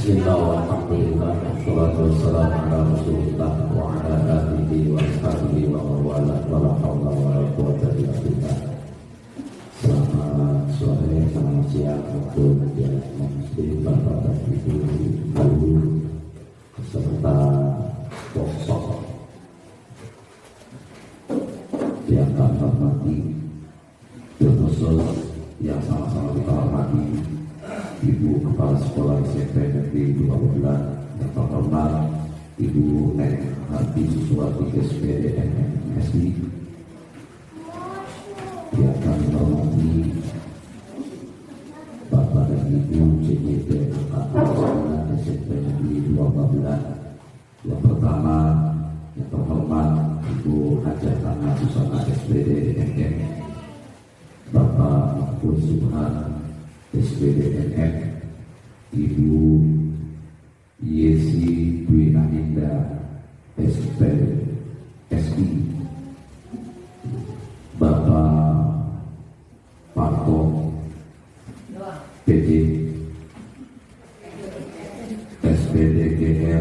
Bismillah walhamdulillah wassalatu wassalamu ala rasulillah wa ala alihi wa sahbihi wa mawala wa la hawla wa la quwwata illa billah. Selamat sore, selamat siang untuk yang muslim, bapak dan ibu, guru serta bosok yang kami hormati, terkhusus yang sama-sama kita hormati Ibu Kepala Sekolah SMP Negeri 12 yang terhormat Ibu N. Hati Suswati SPD MSI, yang kami hormati Bapak dan Ibu CJP Angkatan 9 SMP Negeri 12. Yang pertama yang terhormat Ibu Hajah Tanah Susana SPD MM, Bapak Mahfud Subhan SPDNM, Ibu Yesi Dwi Naninda SPSI, Bapak Parto PJ SPDGR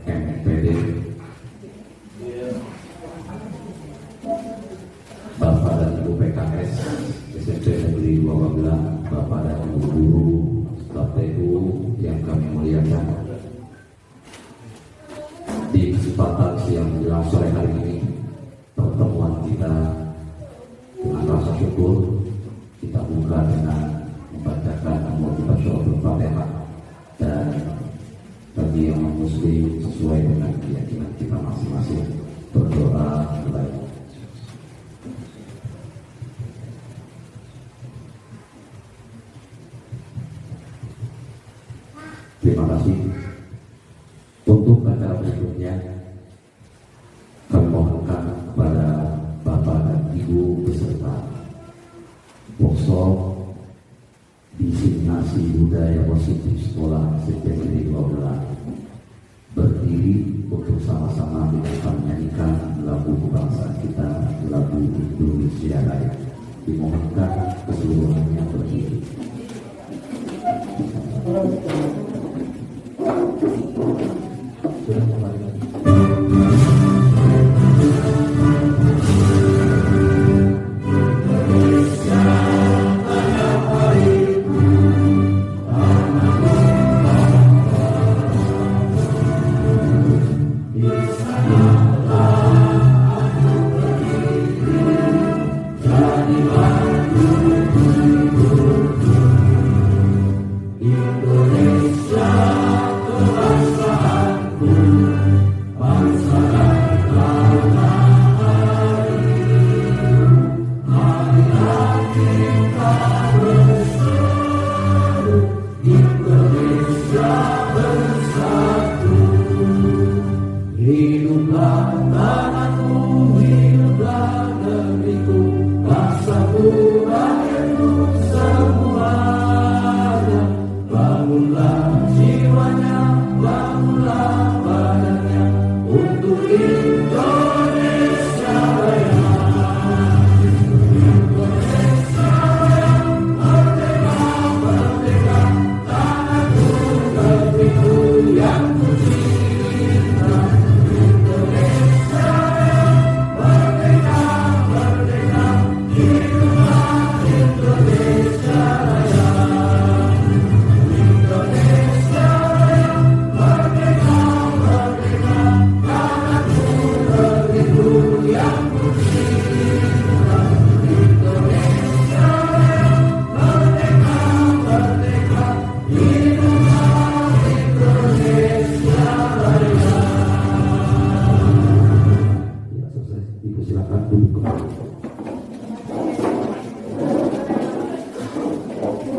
MPD, Bapak dan Ibu PKS SMP Negeri 12, Bapak dan Ibu guru, Bapak Ibu yang kami muliakan. Di kesempatan siang menjelang sore hari ini, pertemuan kita dengan rasa syukur kita buka dengan membacakan Al-Fatihah Fatihah, dan bagi yang muslim sesuai dengan keyakinan kita masing-masing berdoa mulai. Terima kasih. Untuk acara berikutnya kami mohonkan kepada Bapak dan Ibu beserta workshop diseminasi budaya positif sekolah SMP 12 berdiri untuk sama-sama kita menyanyikan lagu kebangsaan kita, lagu Indonesia Raya. Dimohonkan keseluruhannya berdiri. Sudah kembali lagi.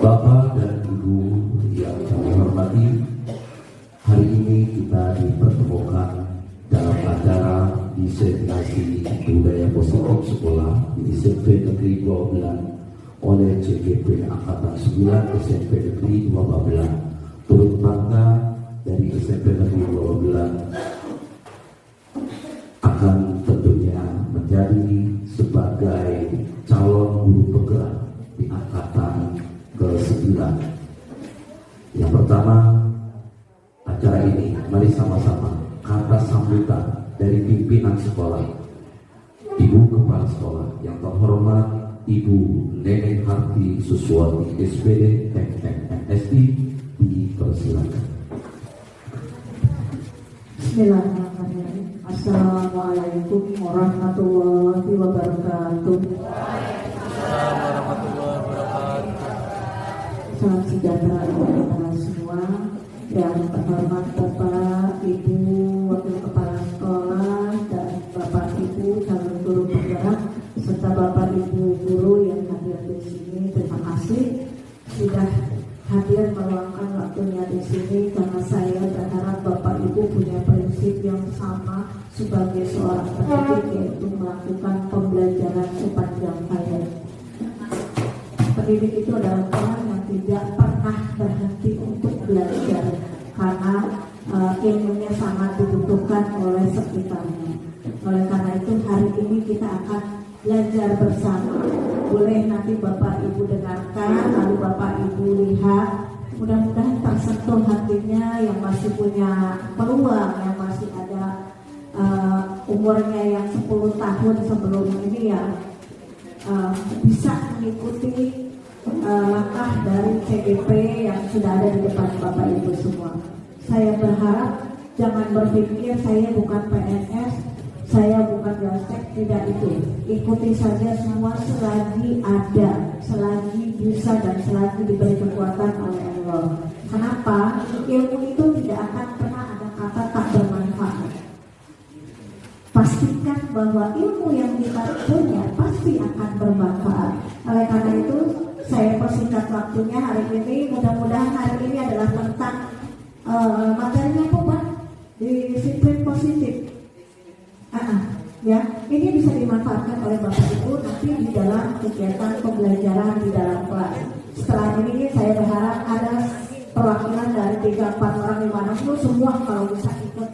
Bapak dan Ibu yang kami hormati, hari ini kita dipertemukan dalam acara diseminasi budaya positif sekolah di SMP Negeri 12 oleh CGP Angkatan 9 SMP Negeri 12. Turut bangga dari SMP Negeri 12 akan tentunya menjadi sebagai calon guru penggerak di angkatan ke-9. Yang pertama acara ini, mari sama-sama kata sambutan dari pimpinan sekolah, Ibu Kepala Sekolah yang terhormat Ibu Neneng Harti Suswati SPD MMSI, dipersilakan. Bismillahirrahmanirrahim. Assalamualaikum warahmatullahi wabarakatuh. Salam sejahtera untuk kita semua. Yang terhormat Bapak, Ibu, Wakil Kepala Sekolah, dan Bapak Ibu calon guru penggerak serta Bapak Ibu guru yang hadir di sini, terima kasih sudah hadir meluangkan waktunya di sini, karena saya berharap Bapak Ibu punya prinsip yang sama sebagai seorang pendidik, yaitu melakukan pembelajaran sepanjang hayat. Pendidik itu adalah orang yang tidak pernah berhenti untuk belajar, karena ilmunya sangat dibutuhkan oleh sekitarnya. Oleh karena itu hari ini kita akan belajar bersama. Boleh nanti Bapak Ibu dengarkan, lalu Bapak Ibu lihat, mudah-mudahan tersentuh hatinya yang masih punya peluang, yang masih ada umurnya yang 10 tahun sebelum ini, ya bisa mengikuti langkah dari CGP yang sudah ada di depan Bapak Ibu semua. Saya berharap jangan berpikir saya bukan PNS, saya bukan gastek, tidak itu. Ikuti saja semua selagi ada, selagi bisa, dan selagi diberi kekuatan oleh Allah. Kenapa? Ilmu itu tidak akan pernah ada kata tak bermanfaat. Pastikan bahwa ilmu yang kita punya pasti akan bermanfaat. Oleh karena itu, saya persingkat waktunya hari ini. Mudah-mudahan hari ini adalah tentang materinya apa, Pak? Disiplin positif. Ya, ini bisa dimanfaatkan oleh Bapak Ibu nanti di dalam kegiatan pembelajaran di dalam kelas. Setelah ini saya berharap ada perwakilan dari 3-4 orang di mana itu semua kalau bisa ikut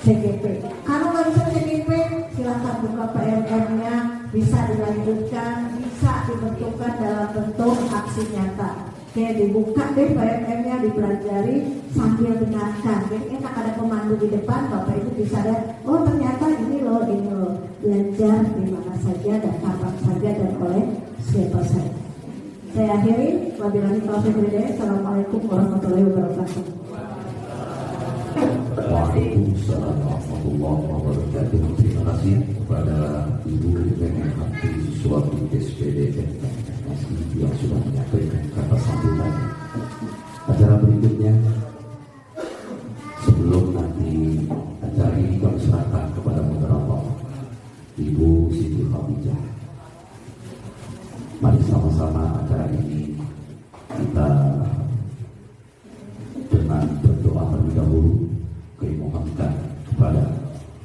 CGP. Kalau nggak bisa CGP, silakan buka PMM-nya, bisa dilanjutkan, bisa dibentukkan dalam bentuk aksi nyata. Oke, dibuka deh PMM-nya, dipelajari sambil dengarkan. Jadi enak ada pemandu di depan, Bapak Ibu bisa lihat, oh ternyata ini loh. Belajar di mana saja dan kapan saja dan oleh siapa saja. Saya akhiri, wabillahi taufiq wal hidayah. Assalamualaikum warahmatullahi wabarakatuh. Waalaikumsalam warahmatullahi wabarakatuh. Terima kasih kepada Ibu Neneng Harti Suswati SPD yang sudah menyampaikan kata sambutan. Acara berikutnya, sebelum nanti acara ini kami serahkan kepada moderator Ibu Siti Khadijah. Mari sama-sama acara ini kita dengan berdoa terlebih dahulu, kami mohonkan kepada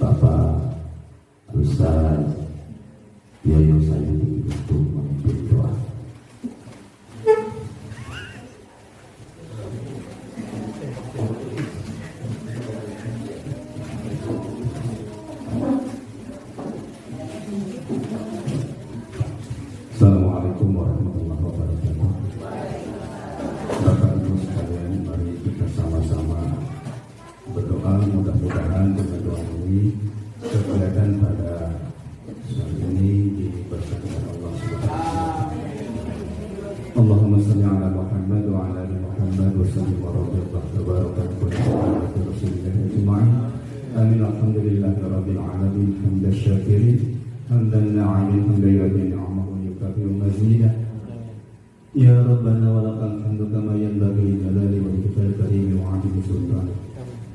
Bapak Ustaz Yoyo Sayudi untuk memimpin doa. Assalamualaikum warahmatullahi wabarakatuh. Bapak Ibu sekalian, mari kita sama-sama berdoa. Mudah-mudahan dengan doa ini kegiatan pada saat ini diberkati oleh Allah Subhanahu wa taala. Allahumma shalli ala Muhammad wa ala ali Muhammad wa sallim wa amin. Alhamdulillahi rabbil alamin. Hamdan syakirin, hamdan na'imin, hamdan yu'addi ni'amahu yukafiru mazida. Ya Rabbana wa lakal hamdu kama yanbaghi li jalali wa ikramil karim wa 'azimi sultanik.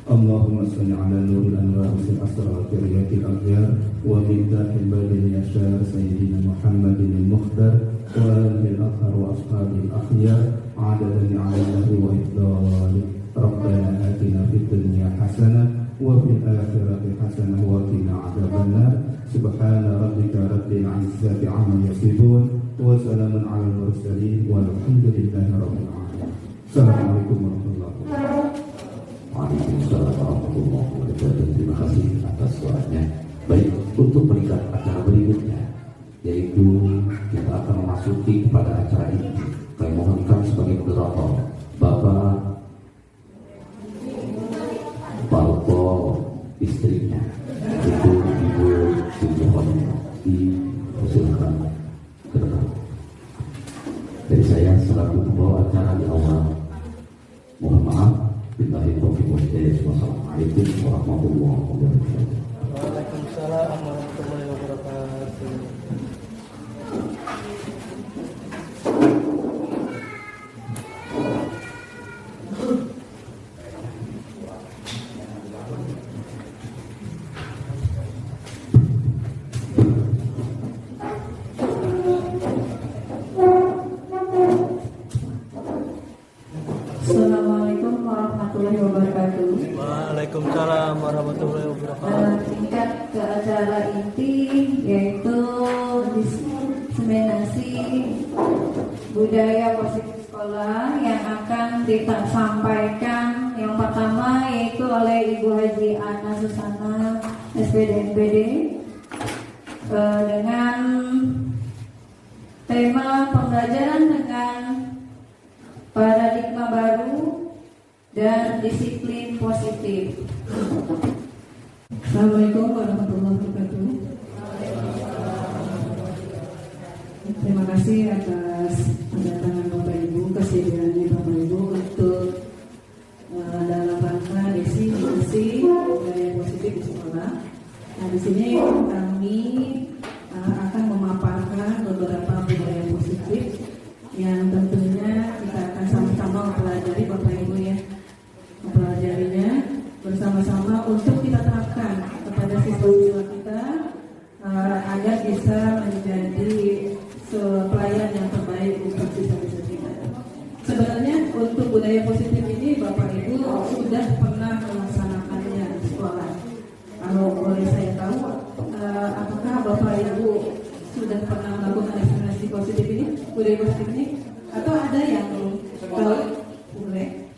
Allahumma salli ala nuril anwar sil asrar kiriyatil aghyar wa miftahil badil yashar sayyidina Muhammadin al-mukhtar wa alihi al-athhar wa ashabil akhyar adada ni'amillahi wa ifdali. Rabbana atina fid dunya hasanah wa fil akhirati hasanah wa qina adzabannar. Subhana rabbika rabbil izzati amma yasifun wa salamun alal mursalin walhamdulillahi rabbil alamin. Assalamualaikum warahmatullahi wabarakatuh. Waalaikumsalam warahmatullahi wabarakatuh. Terima kasih atas doanya. Baik, untuk meningkat acara berikutnya, yaitu kita akan memasuki kepada acara ini. Kami mohonkan sebagai moderator Bapak parpol istrinya, itu Ibu Sugihon, dipersilakan ke depan. Dari saya selaku pembawa acara di awal, mohon maaf. Billahi taufiq wal hidayah. Wassalamualaikum warahmatullahi wabarakatuh. Waalaikumsalam warahmatullahi wabarakatuh. Assalamualaikum warahmatullahi wabarakatuh. Waalaikumsalam warahmatullahi wabarakatuh. Tingkat ke acara inti yaitu diseminasi budaya positif sekolah yang akan disampaikan yang pertama yaitu oleh Ibu Haji Ana Susana SPD NPD dengan tema pembelajaran dengan paradigma baru dan disiplin positif. Assalamualaikum warahmatullahi wabarakatuh. Terima kasih atas kedatangan Bapak Ibu, kesediaannya Bapak Ibu untuk dalam rangka diskusi budaya positif di sekolah. Nah, di sini kami akan memaparkan beberapa budaya positif yang tentunya kita akan sama-sama mempelajari Bapak Ibu ya, mempelajarinya bersama-sama untuk kita terapkan kepada siswa-siswa kita agar bisa menjadi pelayan yang terbaik untuk siswa-siswa kita. Sebenarnya untuk budaya positif ini Bapak Ibu sudah pernah melaksanakannya di sekolah. Kalau boleh saya tahu, apakah Bapak Ibu sudah pernah melakukan eksperimentasi positif ini, budaya positif ini, atau ada yang belum tahu? Boleh.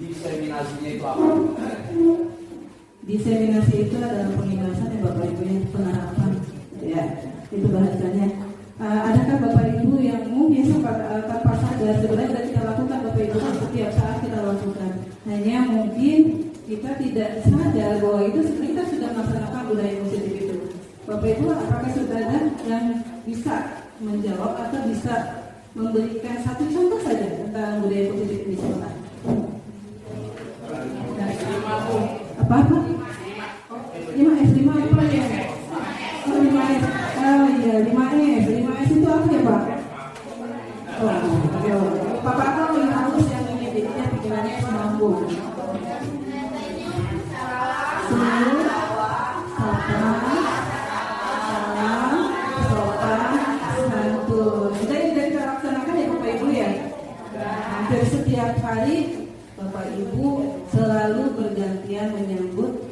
Diseminasinya itu apa? Diseminasi itu adalah pengingasan yang Bapak Ibu yang penerapan, ya, itu bahasanya. Adakah Bapak Ibu yang mungkin tanpa sadar sebenarnya sudah kita lakukan Bapak Ibu setiap saat kita lakukan, hanya mungkin kita tidak sadar bahwa itu sebenarnya kita sudah melaksanakan budaya positif itu. Bapak Ibu, apakah sudah ada yang bisa menjawab atau bisa memberikan satu contoh saja tentang budaya positif di sekolah? Apa? 5S apa ya? Oh, 5S. Oh iya, 5S. 5S itu apa ya, Pak? Oh, Bapak kan lebih halus yang ini, jadinya pikirannya sambung. Hampir setiap hari Bapak Ibu selalu bergantian menyambut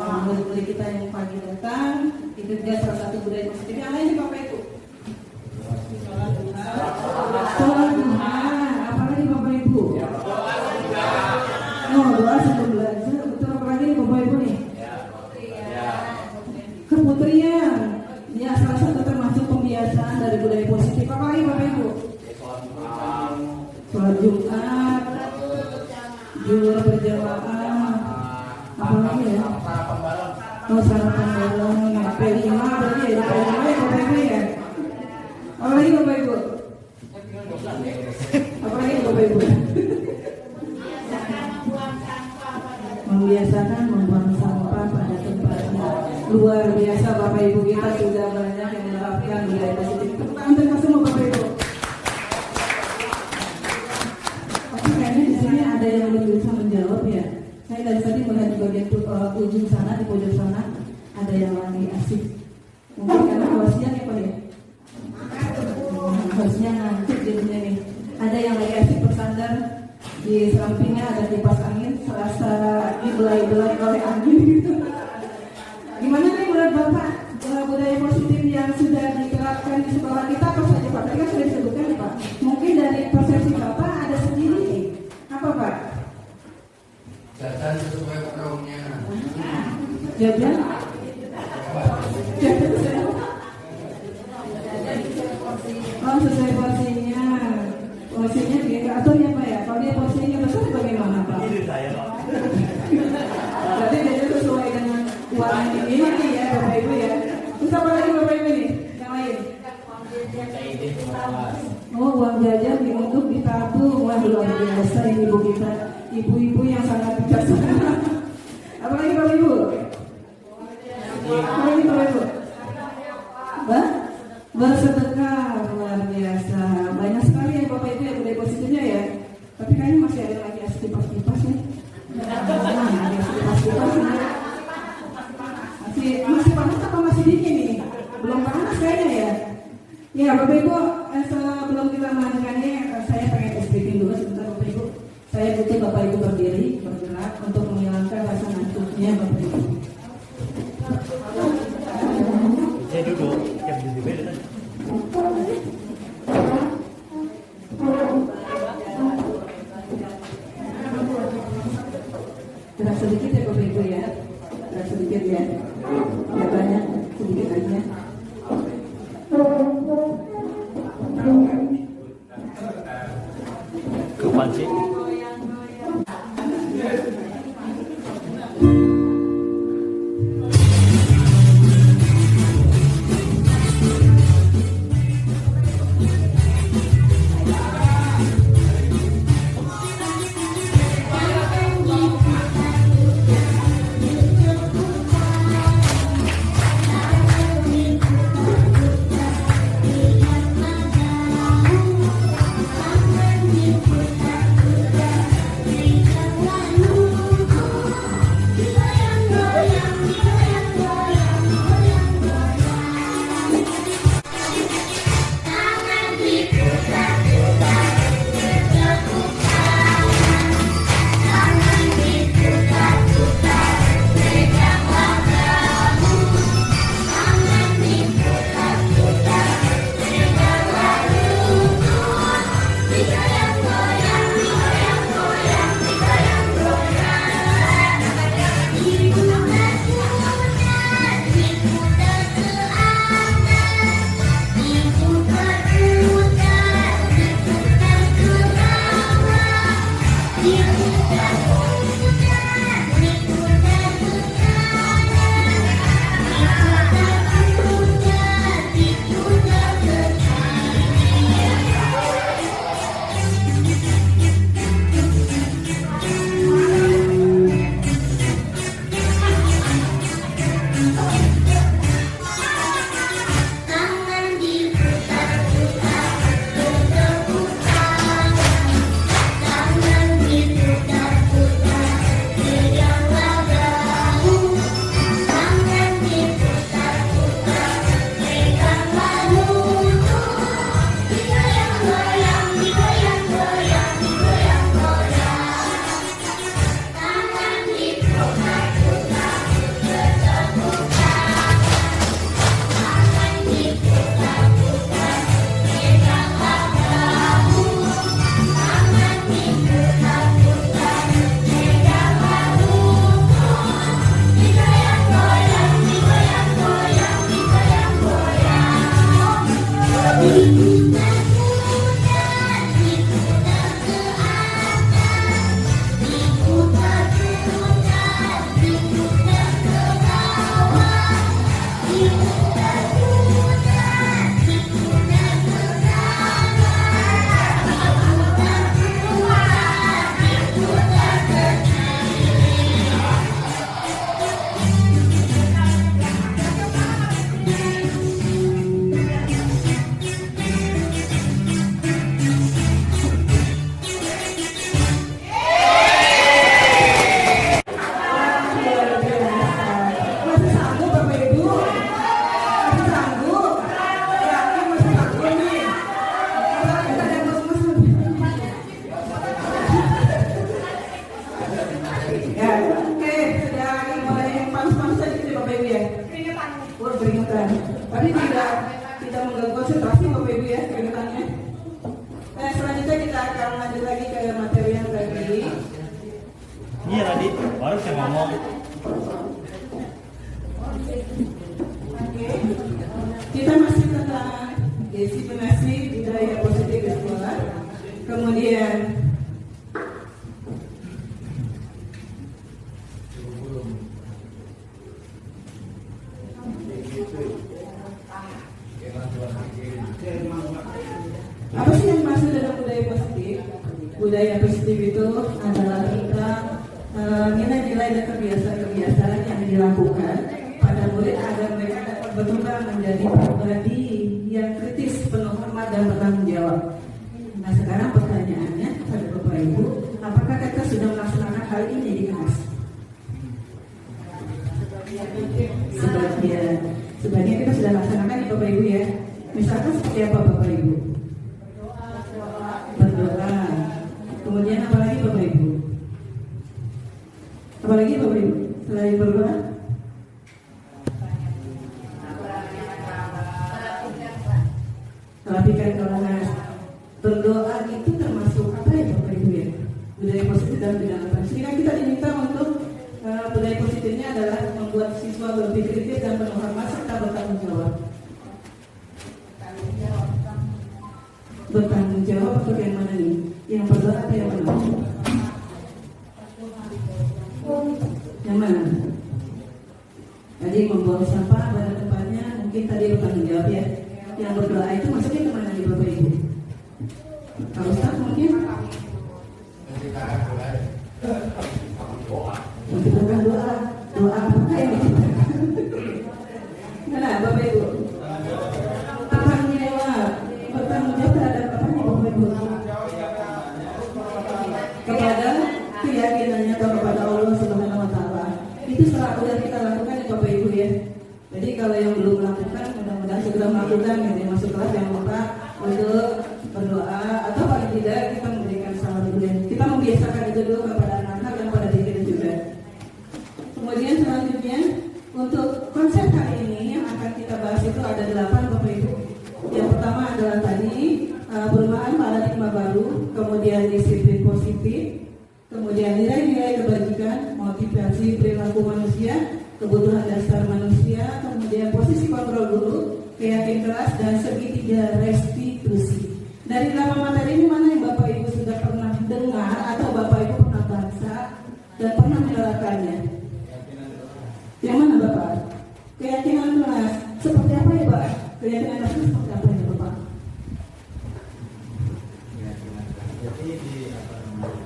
murid-murid kita yang pagi datang. Itu juga salah satu budaya positif. Yang lain Bapak Ibu, sholat duha, apalagi Bapak Ibu? Oh, doa sebelum belajar. Betul, apalagi Bapak Ibu nih? Keputrian, ya salah satu termasuk pembiasaan dari budaya positif. Apalagi Bapak Ibu? Sholat Jumat, jual berjamaah, apa lagi ya? Oh, sarapan bareng, P5 berarti ya, P5 ya Bapak Ibu ya? Apa lagi Bapak Ibu? Apa lagi Bapak Ibu? Membiasakan membuang sampah pada tempatnya. Luar biasa Bapak Ibu, kita sudah banyak yang menerapkan budaya positif. Tepuk tangan untuk semua Bapak Ibu. Kayaknya di sini ada yang belum bisa menjawab ya. Saya dari tadi melihat di bagian ujung sana, di pojok sana ada yang lagi asik. Mungkin karena hawasnya ya Pak ya. Hawasnya ngantuk jadinya nih. Ada yang lagi asik bersandar di sampingnya ada kipas angin, serasa dibelai-belai oleh angin gitu. Gimana nih menurut Bapak budaya positif yang sudah diterapkan di sekolah kita apa saja Pak? Tadi kan sudah disebutkan ya Pak. Mungkin dari persepsi Bapak ada sendiri nih. Apa Pak? Jajan sesuai kaumnya. Jajan? Jajan sesuai? Oh, sesuai porsinya. Porsinya dia atur ya Pak ya? Kalau dia porsinya besar bagaimana Pak? Ini saya Pak. Ya, Bapak Ibu, sebelum kita melanjutkannya, saya pengen speaking dulu sebentar Bapak Ibu. Saya butuh Bapak Ibu berdiri, bergerak untuk menghilangkan rasa ngantuknya Bapak Ibu. Saya duduk, yang di beda tadi. Gerak sedikit ya Bapak Ibu ya. Gerak sedikit ya. Tidak banyak, sedikit aja. Kapan sih? Tapi tidak mengganggu konsentrasi Bapak Ibu ya keringetannya. Nah selanjutnya kita akan lanjut lagi ke materi yang tadi. Iya tadi, baru saya ngomong. Oke. Kita masih tentang disiplinasi budaya positif di sekolah. Kemudian apa sih yang dimaksud dengan budaya positif? Budaya positif itu adalah kita nilai-nilai dan kebiasaan-kebiasaan yang dilakukan pada murid agar mereka dapat berkembang menjadi pribadi yang kritis, penuh hormat dan bertanggung jawab. Nah sekarang pertanyaannya pada Bapak Ibu, apakah kita sudah melaksanakan hal ini di kelas? Sebagian kita sudah laksanakan ya Bapak Ibu ya. Misalkan seperti apa Bapak Ibu? Berdoa. Kemudian apa lagi Bapak Ibu? Apa lagi Bapak Ibu? Selain berdoa? Merapikan kelas. Berdoa itu termasuk apa ya Bapak Ibu ya? Budaya positif dalam bidang apa? Sehingga kita diminta untuk budaya positifnya adalah membuat siswa berpikir kritis dan penuh hormat serta bertanggung jawab. Bertanggung jawab atau yang mana nih? Yang berdoa atau yang mana? Yang mana? Tadi membuang sampah pada tempatnya, mungkin tadi bertanggung jawab ya. Yang berdoa itu maksudnya kemana nih Bapak Ibu? Kalau Ustaz mungkin? Menciptakan doa. Doa apakah yang diciptakan? Mana Bapak Ibu? Bertanggung jawab. Bertanggung jawab terhadap apa nih Bapak Ibu? Kepada keyakinannya atau kepada Allah Subhanahu Wa Taala. Itu sudah kita lakukan ya Bapak Ibu ya. Jadi kalau yang belum melakukan, mudah-mudahan segera melakukan. Yang masuk kelas jangan lupa untuk berdoa atau paling tidak kita memberikan salam dulu. Kita membiasakan itu dulu kepada anak-anak dan pada diri kita juga. Kemudian selanjutnya untuk konsep kali ini yang akan kita bahas itu ada 8 Bapak Ibu. Yang pertama adalah tadi perubahan paradigma baru, kemudian disiplin positif, kemudian nilai-nilai kebajikan, motivasi perilaku manusia, kebutuhan dasar manusia, kemudian posisi kontrol guru, keyakinan kelas, dan segitiga restitusi. Dari 8 materi ini mana yang Bapak Ibu sudah pernah dengar atau Bapak Ibu pernah baca dan pernah menerapkannya? Yang mana Bapak? Keyakinan kelas. Seperti apa ya Pak? Keyakinan kelas itu seperti apa ya Bapak? Jadi di apa namanya?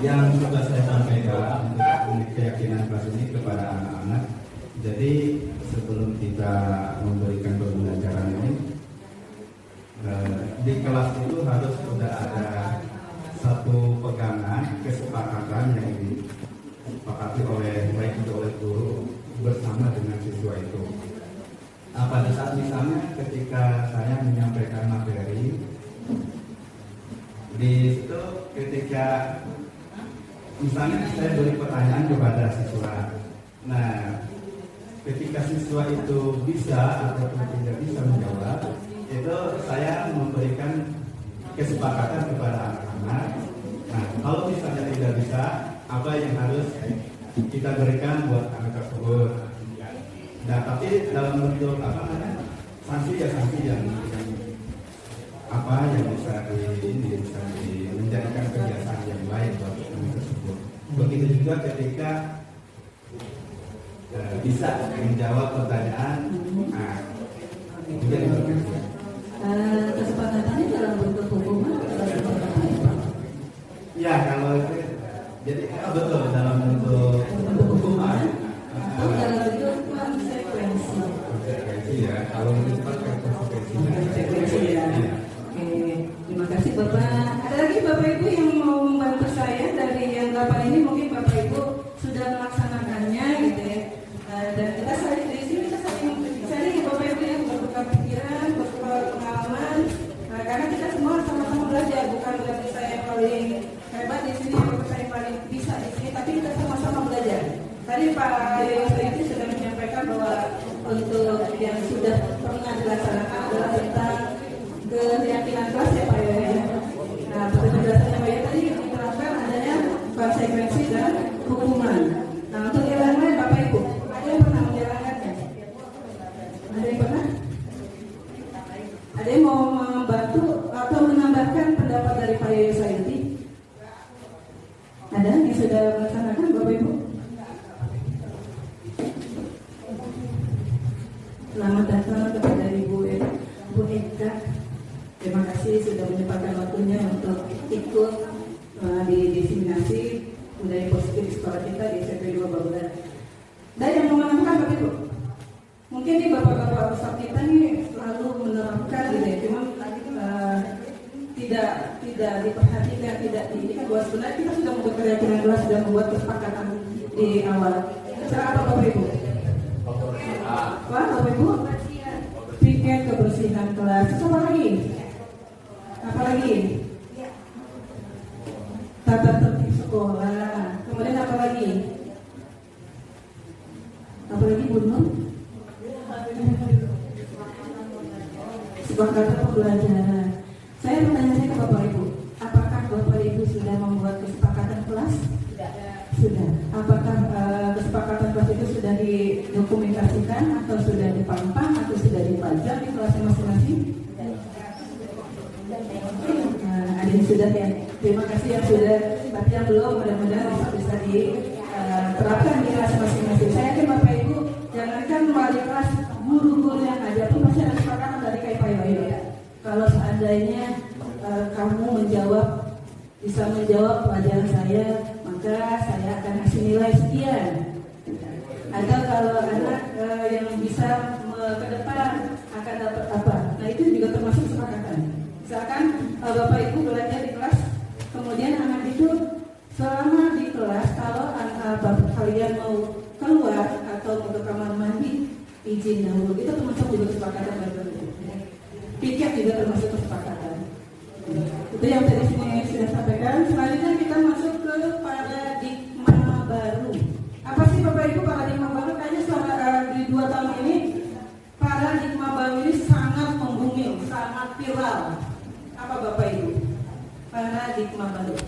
Yang sudah saya sampaikan untuk keyakinan kelas ini kepada anak-anak. Jadi sebelum kita memberikan pembelajaran ini di kelas itu harus sudah ada satu pegangan kesepakatan yang disepakati oleh baik itu oleh guru bersama dengan siswa itu. Pada saat misalnya ketika saya menyampaikan materi di situ, ketika misalnya saya beri pertanyaan kepada siswa, nah ketika siswa itu bisa ataupun tidak bisa menjawab, itu saya memberikan kesepakatan kepada anak-anak. Nah, kalau misalnya tidak bisa, apa yang harus kita berikan buat anak tersebut? Nah, tapi dalam bentuk apa namanya, sanksi ya sanksi yang apa yang bisa menjadikan kebiasaan yang baik buat anak tersebut. Begitu juga ketika bisa menjawab pertanyaan. Nah, Kesepakatannya dalam bentuk hukuman atau dalam bentuk apa? ya kalau itu jadi betul dalam bentuk hukuman. Oh, dalam bentuk konsekuensi. Konsekuensi ya, kalau itu pakai konsekuensinya. Konsekuensi ya. Oke, terima kasih Bapak. Ada lagi Bapak Ibu yang mau membantu saya dari yang 8 ini, mungkin Bapak Ibu sudah melaksanakannya gitu ya. Dan kita saling di sini kita saling ya Bapak Ibu yang bertukar pikiran, bertukar pengalaman. Karena kita semua sama-sama belajar, bukan berarti saya yang paling hebat di sini atau saya paling bisa di sini, tapi kita sama-sama belajar. Tadi Pak Yoyo Saidi sudah menyampaikan bahwa untuk yang sudah pernah dilaksanakan adalah tentang keyakinan kelas ya Pak Yoyo. Nah, pada penjelasannya Pak Yoyo tadi diterapkan adanya konsekuensi dan hukuman. Nah, untuk yang lain Bapak Ibu, ada yang pernah menjalankannya? Ada yang pernah? Ada yang mau membantu atau menambahkan pendapat dari Pak Yoyo Saidi? Ada yang sudah melaksanakan Bapak Ibu? Selamat datang kepada Ibu Eka. Terima kasih sudah menyempatkan waktunya untuk ikut di diseminasi budaya positif di sekolah kita di SMP 2 Baburan. Dan yang mau menambahkan Bapak Ibu, mungkin nih bapak-bapak besar kita nih selalu menerapkan dilakukan gitu ya, cuma tidak diperhatikan, tidak ini kan bahwa sebenarnya kita sudah membuat keyakinan kelas, sudah membuat kesepakatan di awal. Cara apa Bapak Ibu? Bapak Ibu? Piket kebersihan kelas. Terus apa lagi? Apa lagi? Tata tertib sekolah. Kemudian apa lagi? Apa lagi Bu Nur? Kesepakatan pembelajaran. Saya bertanya ke Bapak Ibu, apakah Bapak Ibu sudah membuat kesepakatan kelas? Sudah. Apakah kesepakatan kelas itu sudah didokumentasikan atau sudah dipampang atau sudah dipajang di kelasnya masing-masing? Ada yang sudah ya. Terima kasih yang sudah, tapi yang belum mudah-mudahan bisa diterapkan di kelas masing-masing. Saya yakin Bapak Ibu, jangankan wali kelas, guru-guru yang ada pun pasti ada kesepakatan dari KPI. Kalau seandainya kamu bisa menjawab pelajaran saya, maka saya akan kasih nilai sekian. Atau kalau anak yang bisa ke depan akan dapat apa? Nah itu juga termasuk kesepakatan. Misalkan Bapak Ibu belajar di kelas, kemudian anak itu selama di kelas kalau bapak kalian mau keluar atau mau ke kamar mandi, izin dahulu. Itu termasuk juga kesepakatan Bapak Ibu. Piket juga termasuk kesepakatan. Itu yang tadi saya sampaikan. Selanjutnya kita masuk ke paradigma baru. Apa sih Bapak Ibu paradigma baru? Kayaknya selama di 2 tahun ini paradigma baru ini sangat membuming, sangat viral. Apa Bapak Ibu? Paradigma baru.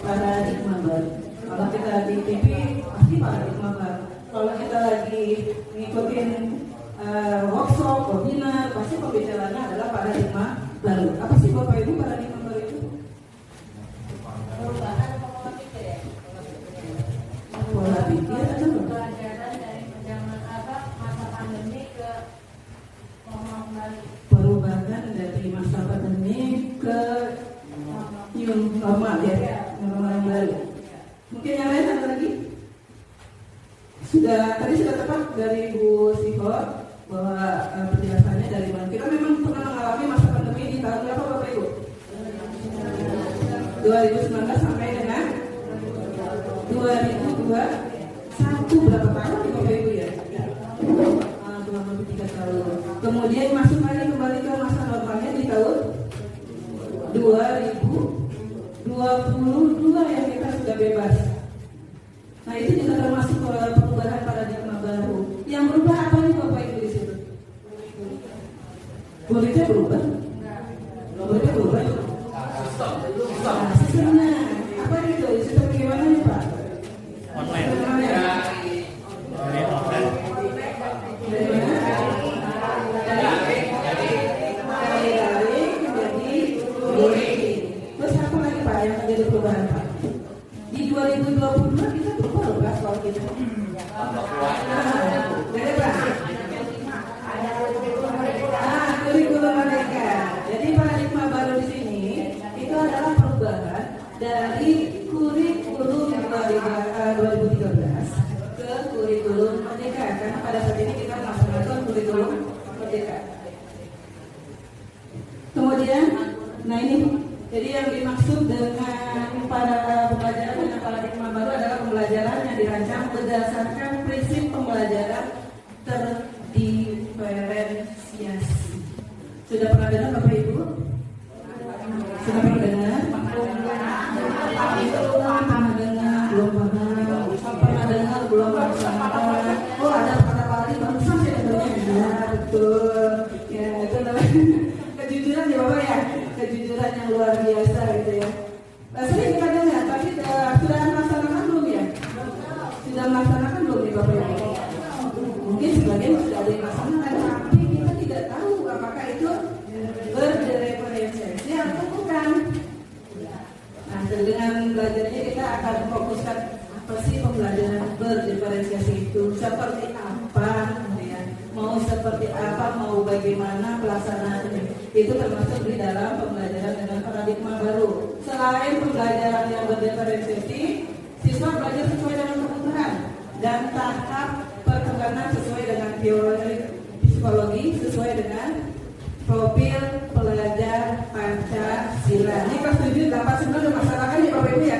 Paradigma baru. Kalau kita di TV pasti paradigma baru. Kalau kita lagi ngikutin workshop, webinar, pasti pembicaraannya adalah paradigma baru. Apa sih Bapak Ibu paradigma baru itu? Perubahan pola pikir ya? Pola pikir atau Pelajaran dari zaman masa pandemi ke normal kembali. perubahan dari masa pandemi ke new normal ya, normal yang baru. Mungkin yang lain ada lagi? Tadi sudah tepat dari Bu Sihor bahwa penjelasannya dari mana. Kita memang pernah mengalami masa pandemi di tahun berapa Bapak Ibu? 2019 sampai dengan 2021, berapa tahun nih Bapak Ibu ya? 23 tahun. Kemudian masuk lagi kembali ke masa normalnya di tahun 2022 yang kita sudah bebas. Nah itu juga termasuk perubahan paradigma baru. Yang berubah apa nih Bapak Ibu di situ? Muridnya berubah? Muridnya berubah? Sistemnya apa itu? Sistem gimana nih Pak? Online. Dari online. Dari mana? Dari daring menjadi luring. Terus apa lagi Pak yang menjadi perubahan Pak? Di 2022 kita berubah loh Pak soal kita. Jadi Pak, kurikulum merdeka. Jadi paradigma baru di sini itu adalah perubahan dari kurikulum 2013 ke kurikulum merdeka. Karena pada saat ini kita melaksanakan kurikulum merdeka. Kemudian, nah ini jadi yang dimaksud dengan pembelajaran dengan paradigma baru adalah pembelajaran yang dirancang berdasarkan prinsip pembelajaran terdiferensiasi. Sudah pernah dengar Bapak Ibu? Sudah pernah dengar? Pernah dengar? Belum melaksanakan? Oh ada kata kali barusan saya dengarnya. Ya betul. Ya itu namanya kejujuran ya Bapak ya. Kejujuran yang luar biasa gitu ya. Sering kita dengar, tapi sudah melaksanakan belum ya? Sudah melaksanakan belum nih Bapak Ibu? Mungkin sebagian sudah ada yang melaksanakan, tapi kita tidak tahu apakah itu berdiferensiasi atau bukan. Nah, dengan belajarnya kita akan fokuskan apa sih pembelajaran berdiferensiasi itu, seperti apa, ya. Mau seperti apa, mau bagaimana pelaksanaannya. Itu termasuk di dalam pembelajaran dengan paradigma baru. Selain pembelajaran yang berdiferensiasi, siswa belajar sesuai dengan kebutuhan dan tahap perkembangan sesuai dengan teori psikologi, profil pelajar Pancasila. Ini kelas 7, 8, 9 udah masyarakat ya Bapak Ibu ya.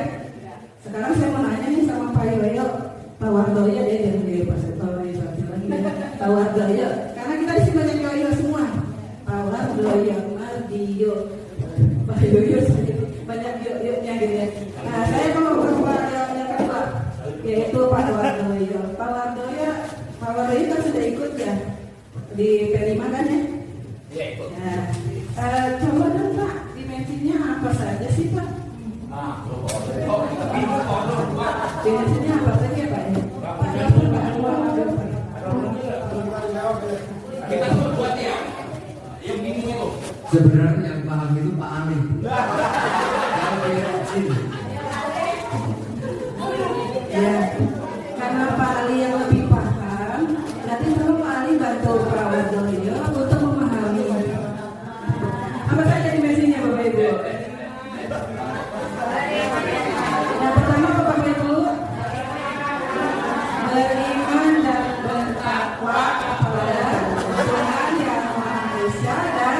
Sekarang saya mau nanya nih sama Pak Yoyo, Pak Wardoyo deh, jangan dia Pak Wardoyo lagi ya. Pak Wardoyo, karena kita di sini banyak Yoyo semua. Pak Wardoyo, Mardio, Pak Yoyo banyak Yoyo-nya gitu ya. Nah saya mau berubah yang kedua, yaitu Pak Wardoyo. Pak Wardoyo kan sudah ikut ya di P5 kan ya? Iya ikut. Nah, coba dong Pak, dimensinya apa saja sih Pak? Dimensinya apa saja Pak? Pak, Kita tuh buat ya. Yang bingung itu. Sebenarnya yang paham itu Pak Ali. Kalau dia sini. ya, karena Pak Ali yang lebih paham, nanti kalau Pak Ali bantu Pak Wardoyo untuk memahami. Apa saja dimensinya Bapak Ibu? Yang pertama Bapak Ibu, beriman dan bertakwa kepada Tuhan Yang Maha Esa dan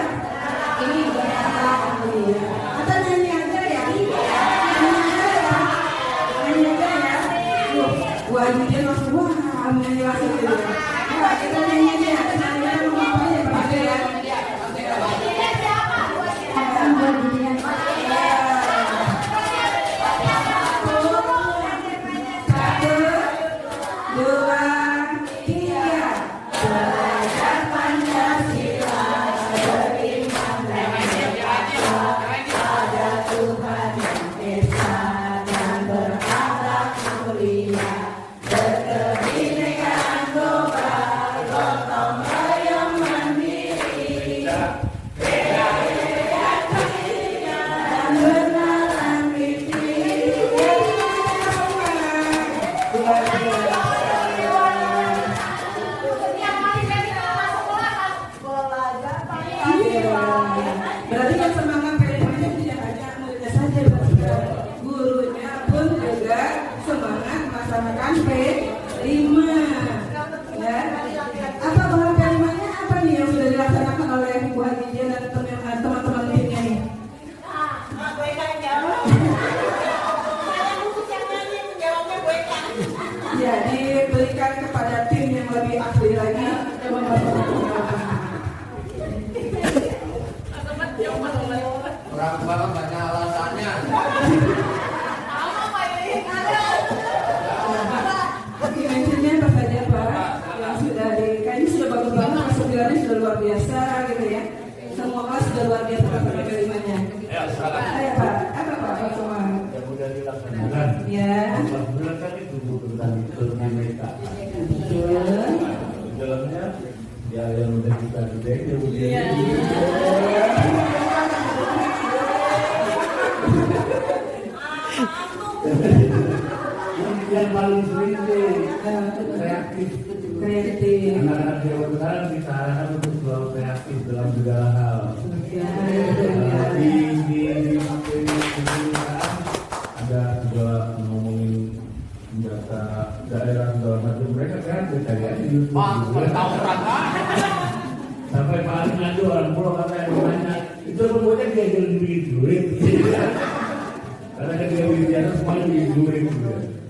ibadah mulia. Atau nyanyi aja ya? Nyanyi aja ya? Wah, dia langsung wah, nyanyi langsung gitu ya. Nah, kita nyanyi aja ya. Nyanyi aja mau apa ya Pak ya? Satu, dua, tiga. Belajar Pancasila, beriman dan bertakwa pada Tuhan Yang Esa dan berakhlak mulia, berkebinekaan global, gotong royong mandiri, dan bernalar fikri. Luar biasa. Berarti kan semangat PDIP tidak hanya muridnya saja, gurunya pun juga semangat melaksanakan P5. Ya. Apa bahan P5-nya apa nih yang sudah dilaksanakan oleh Bu Hadijah dan teman-teman timnya nih? Ya, diberikan kepada tim yang lebih ahli lagi. Orang tua banyak alasannya. Dimensinya apa saja Pak? Yang sudah kayaknya sudah bagus banget, kesembilannya sudah luar biasa gitu ya. Semua kelas sudah luar biasa pada kelimanya. Ya, silakan. Ayo Pak, apa Pak semua? Yang mudah dilaksanakan. Ya. 14 bulan kan itu tentang mereka. Betul. Dalamnya ya yang udah kita gede kemudian yang paling sering sih kreatif. Anak-anak Jawa sekarang kita arahkan untuk selalu kreatif dalam segala hal. Ya, Di ada juga ngomongin data daerah segala macam, mereka kreatif kayak YouTube. Tahu berapa? Sampai paling ada orang pulau kata yang banyak itu pokoknya dia jadi duit karena kan dia bicara semuanya duit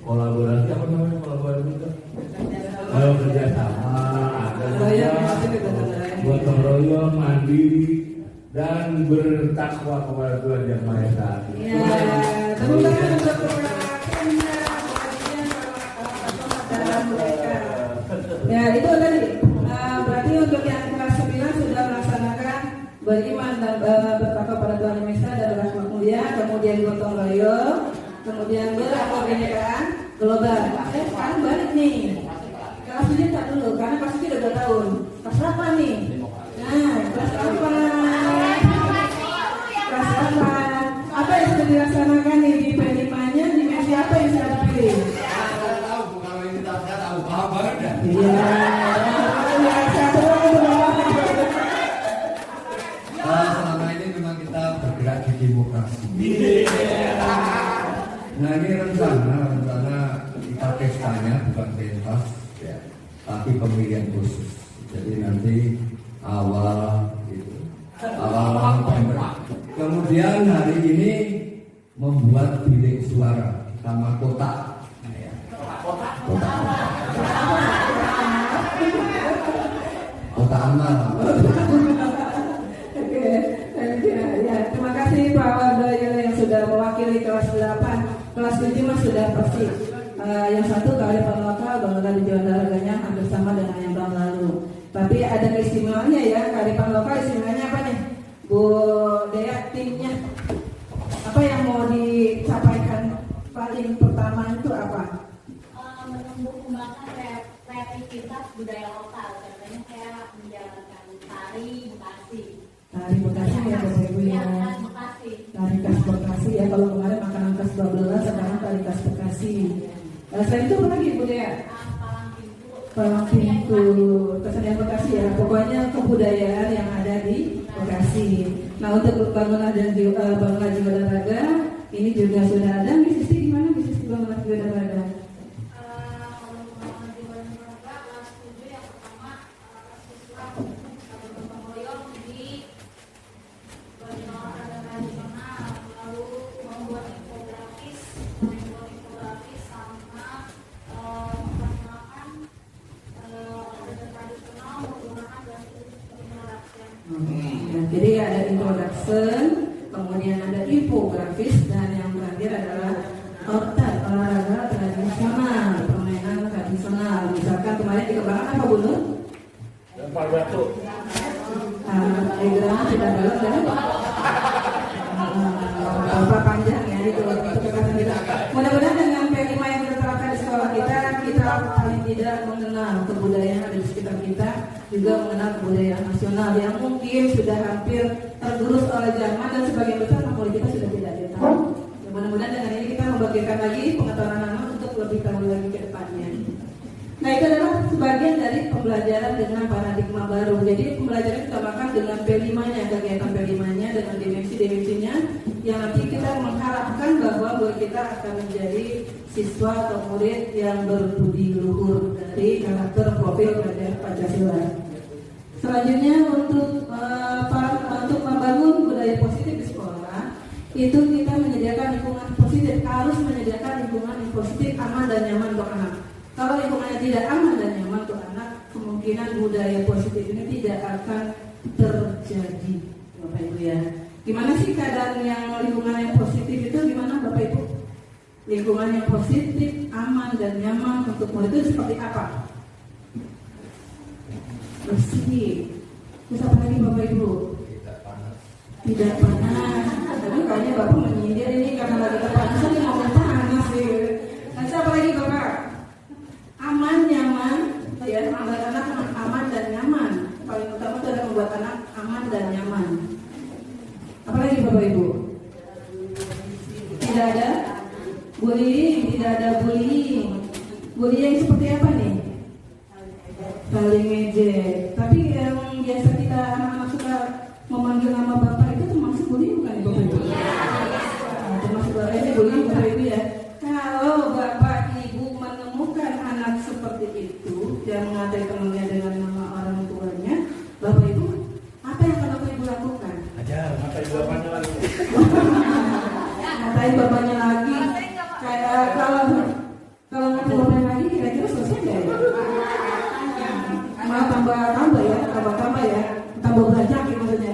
kolaborasi apa namanya kolaborasi itu kerjasama ada gotong royong mandiri dan bertakwa kepada Tuhan Yang Maha Esa. Ya, tepuk tangan untuk mereka. Ya, itu tadi. Berarti untuk yang kelas 9 sudah melaksanakan beriman dan bertakwa pada Tuhan Yang Maha Esa dan berakhlak mulia, kemudian gotong royong, kemudian berkebinekaan global. Sekarang balik nih. Kelas 7 tak dulu, karena kelas 7 udah 2 tahun. Kelas berapa nih? Nah, kelas apa? Kelas apa? Apa yang sudah dilaksanakan nih di P5-nya? Dimensi apa yang sudah dipilih? Saya tahu, kalau ini tak tahu paham banget ya. Iya. Selama ini memang kita bergerak di demokrasi. Nah ini rencana kita pestanya bukan pentas tapi pemilihan khusus. Jadi nanti awal itu Kemudian hari ini membuat bilik suara sama kotak. Kotak amal. Oke, ya, terima kasih Pak Wardoyo yang sudah mewakili kelas 8. Kelas 7 mas sudah pasti. Yang satu kearifan lokal bangunan di Jawa Daraganya hampir sama dengan yang tahun lalu. Tapi ada keistimewaannya ya, kearifan lokal istimewanya apa nih? Bu Dea, timnya apa yang mau disampaikan paling pertama itu apa? Menumbuh kembangkan kreativitas budaya lokal, contohnya kayak menjalankan tari Bekasi. Tari Bekasi ya Bapak Ibu ya. Bekasi. Tari khas Bekasi ya, kalau kemarin makanan khas 12, sekarang tari khas Bekasi. Selain itu apa lagi Bu Dea? Palang pintu, kesenian Bekasi ya. Pokoknya kebudayaan yang ada di Bekasi. Nah untuk bangunan dan bangunan jiwa dan raga ini juga sudah ada. Mrs. Gimana Mrs. bangunan jiwa dan raga? Jadi ada introduction, kemudian ada infografis, dan yang terakhir adalah olahraga tradisional, permainan tradisional. Misalkan kemarin dikembangkan apa Bu Nur? Lempar batu. Egrang tidak dalam dan apa panjang ya itu kekerasan kita. Mudah-mudahan dengan P5 yang kita terapkan di sekolah kita paling tidak mengenal kebudayaan ada di sekitar kita, juga mengenal kebudayaan nasional yang mungkin sudah hampir tergerus oleh zaman dan sebagian besar memori kita sudah tidak ada tahu. Ya, mudah-mudahan dengan ini kita membagikan lagi pengetahuan anak untuk lebih tahu lagi ke depannya. Nah itu adalah sebagian dari pembelajaran dengan paradigma baru. Jadi pembelajaran kita makan dengan P5-nya, kegiatan P5-nya dengan dimensi-dimensinya, yang nanti kita mengharapkan bahwa kita akan menjadi siswa atau murid yang berbudi luhur dari karakter profil belajar Pancasila. Selanjutnya untuk membangun budaya positif di sekolah, itu kita menyediakan lingkungan positif, harus menyediakan lingkungan yang positif, aman dan nyaman untuk anak. Kalau lingkungannya tidak aman dan nyaman untuk anak, kemungkinan budaya positif ini tidak akan terjadi, Bapak Ibu ya. Gimana sih keadaan yang lingkungan yang positif itu gimana Bapak Ibu? Lingkungan yang positif, aman dan nyaman untuk murid itu seperti apa? Bersih. Terus apa lagi Bapak Ibu? Tidak panas. Tapi kayaknya Bapak menyindir ini karena lagi kepanasan dia ngomong panas sih. Nah, apa lagi Bapak? Aman, nyaman, ya, membuat anak aman dan nyaman. Paling utama itu adalah membuat anak aman dan nyaman. Apalagi Bapak Ibu? Tidak ada bullying, tidak ada bullying. Bullying seperti apa nih? Saling ngejek. Tapi yang biasa kita anak-anak suka memanggil nama bapak itu termasuk bullying bukan Bapak Ibu? Nah, termasuk ini bullying Bapak Ibu ya. Kalau Bapak Ibu menemukan anak seperti itu yang mengatai temannya dengan nama orang tuanya, Bapak Ibu, apa yang akan Bapak Ibu lakukan? Ajar, ngatain bapaknya lagi. Ngatain bapaknya lagi. Kayak kalau ngatain bapaknya lagi, kira-kira selesai nggak ya? Malah tambah ya, tambah banyak gitu maksudnya,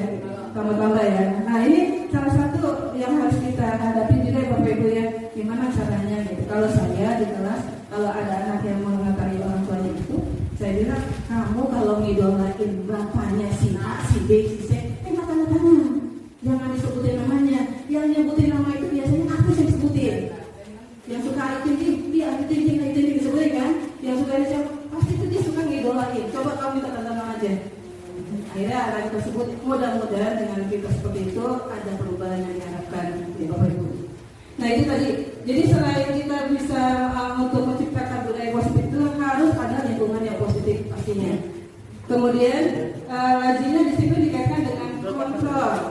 tambah ya. Nah ini salah satu yang harus kita hadapi juga Bapak Ibu ya. Gimana caranya gitu? Kalau saya di kelas, kalau ada anak yang mengatai orang tuanya itu, saya bilang kamu kalau ngidolain bapaknya si A, si B, si C, tanda tangan, jangan disebutin namanya. Yang nyebutin nama itu biasanya aku yang sebutin. Yang suka itu disebutin kan? Yang suka dicap pasti itu dia suka ngidolain. Coba kamu minta tanda tangan aja. Akhirnya anak tersebut mudah-mudahan dengan kita seperti itu ada perubahan yang diharapkan ya Bapak Ibu. Nah itu tadi. Jadi selain kita bisa untuk menciptakan budaya positif itu harus ada lingkungan yang positif pastinya. Kemudian lazimnya di situ dikaitkan dengan kontrol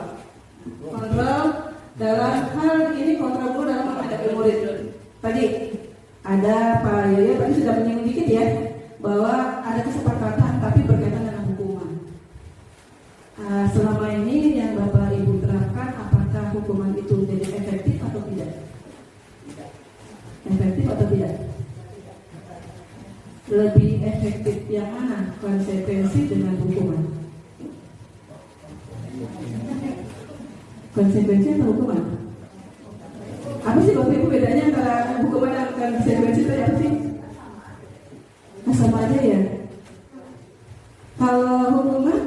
dalam hal ini kontrol dalam menghadapi murid. Tadi ada Pak Yoyo tadi sudah menyinggung dikit ya bahwa ada kesepakatan tapi berkaitan dengan hukuman. Selama ini hukuman itu jadi efektif atau tidak? Efektif atau tidak? Lebih efektif yang mana? Konsekuensi dengan hukuman? Konsekuensi atau hukuman? Apa sih Bapak Ibu bedanya antara hukuman dan konsekuensi itu apa sih? Nah, sama aja ya. Kalau hukuman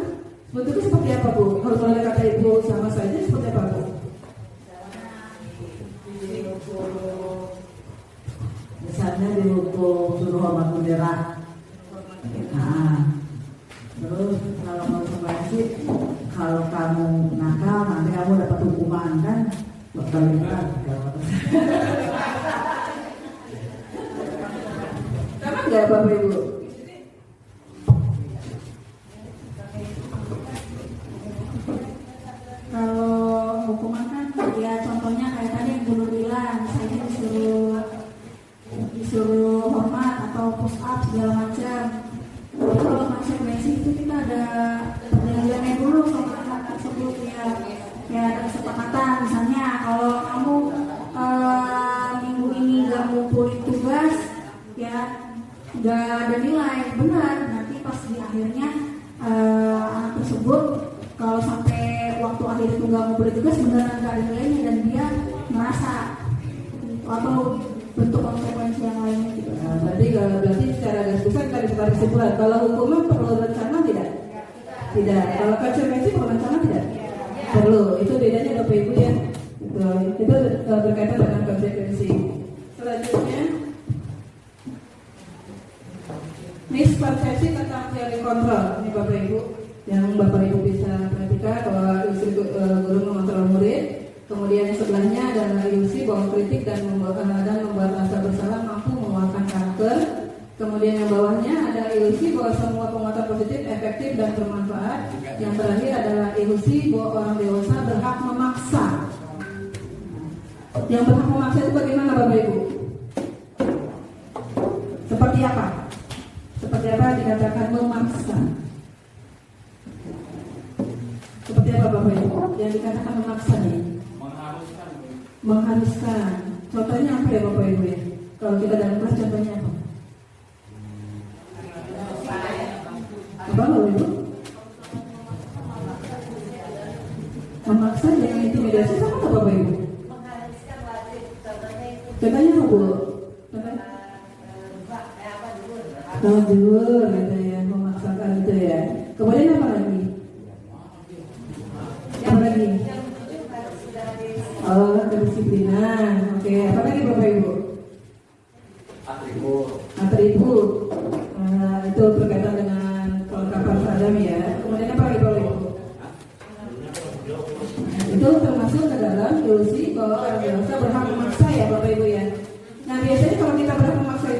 bentuknya seperti apa Bu? Kalau boleh kata Ibu sama saja seperti apa Bu? Misalnya dihukum suruh hormat bendera. Nah, terus kalau konsekuensi, kalau kamu nakal nanti kamu dapat hukuman kan? Bakal lipat. Sama nggak Bapak Ibu? Kalau hukuman kan ya contohnya kayak tadi yang dulu bilang, misalnya disuruh hormat atau push up segala macam. Tapi kalau konsekuensi itu kita ada perjanjiannya dulu sama anak tersebut ya ada kesepakatan. Misalnya kalau kamu minggu ini nggak ngumpulin tugas ya nggak ada nilai, benar. Nanti pas di akhirnya anak tersebut kalau sampai waktu akhir itu nggak ngumpulin tugas beneran nggak ada nilainya dan dia merasa atau bentuk konsekuensi yang lainnya gitu. Nah, berarti secara garis besar kita bisa tarik kesimpulan kalau hukuman perlu rencana tidak? Tidak. Kalau konsekuensi perlu rencana tidak? Perlu. Itu bedanya Bapak Ibu ya. Itu berkaitan dengan konsekuensi. Selanjutnya, mispersepsi tentang teori kontrol. Ini Bapak Ibu yang Bapak Ibu bisa perhatikan bahwa ilusi guru mengontrol murid. Kemudian yang sebelahnya adalah ilusi bahwa kritik dan membuat rasa bersalah mampu menguatkan karakter. Kemudian yang bawahnya ada ilusi bahwa semua penguatan positif efektif dan bermanfaat. Yang terakhir adalah ilusi bahwa orang dewasa berhak memaksa. Yang berhak memaksa itu bagaimana Bapak Ibu? Seperti apa? Seperti apa dikatakan memaksa? Seperti apa Bapak Ibu? Yang dikatakan memaksa nih? Mengharuskan. Contohnya apa ya Bapak Ibu ya? Kalau kita dalam kelas contohnya apa? Apa Bapak Ibu? Memaksa dengan intimidasi sama nggak Bapak Ibu? Contohnya apa Bu? Jujur gitu ya, memaksakan itu ya. Kemudian apa lagi? Apa lagi? Oh, kedisiplinan. Oke, apa lagi Bapak Ibu? Atribut. Itu berkaitan dengan kelengkapan seragam ya. Kemudian apa lagi Bapak Ibu? Itu termasuk ke dalam ilusi bahwa orang dewasa berhak memaksa ya Bapak Ibu ya. Nah biasanya kalau kita berhak memaksa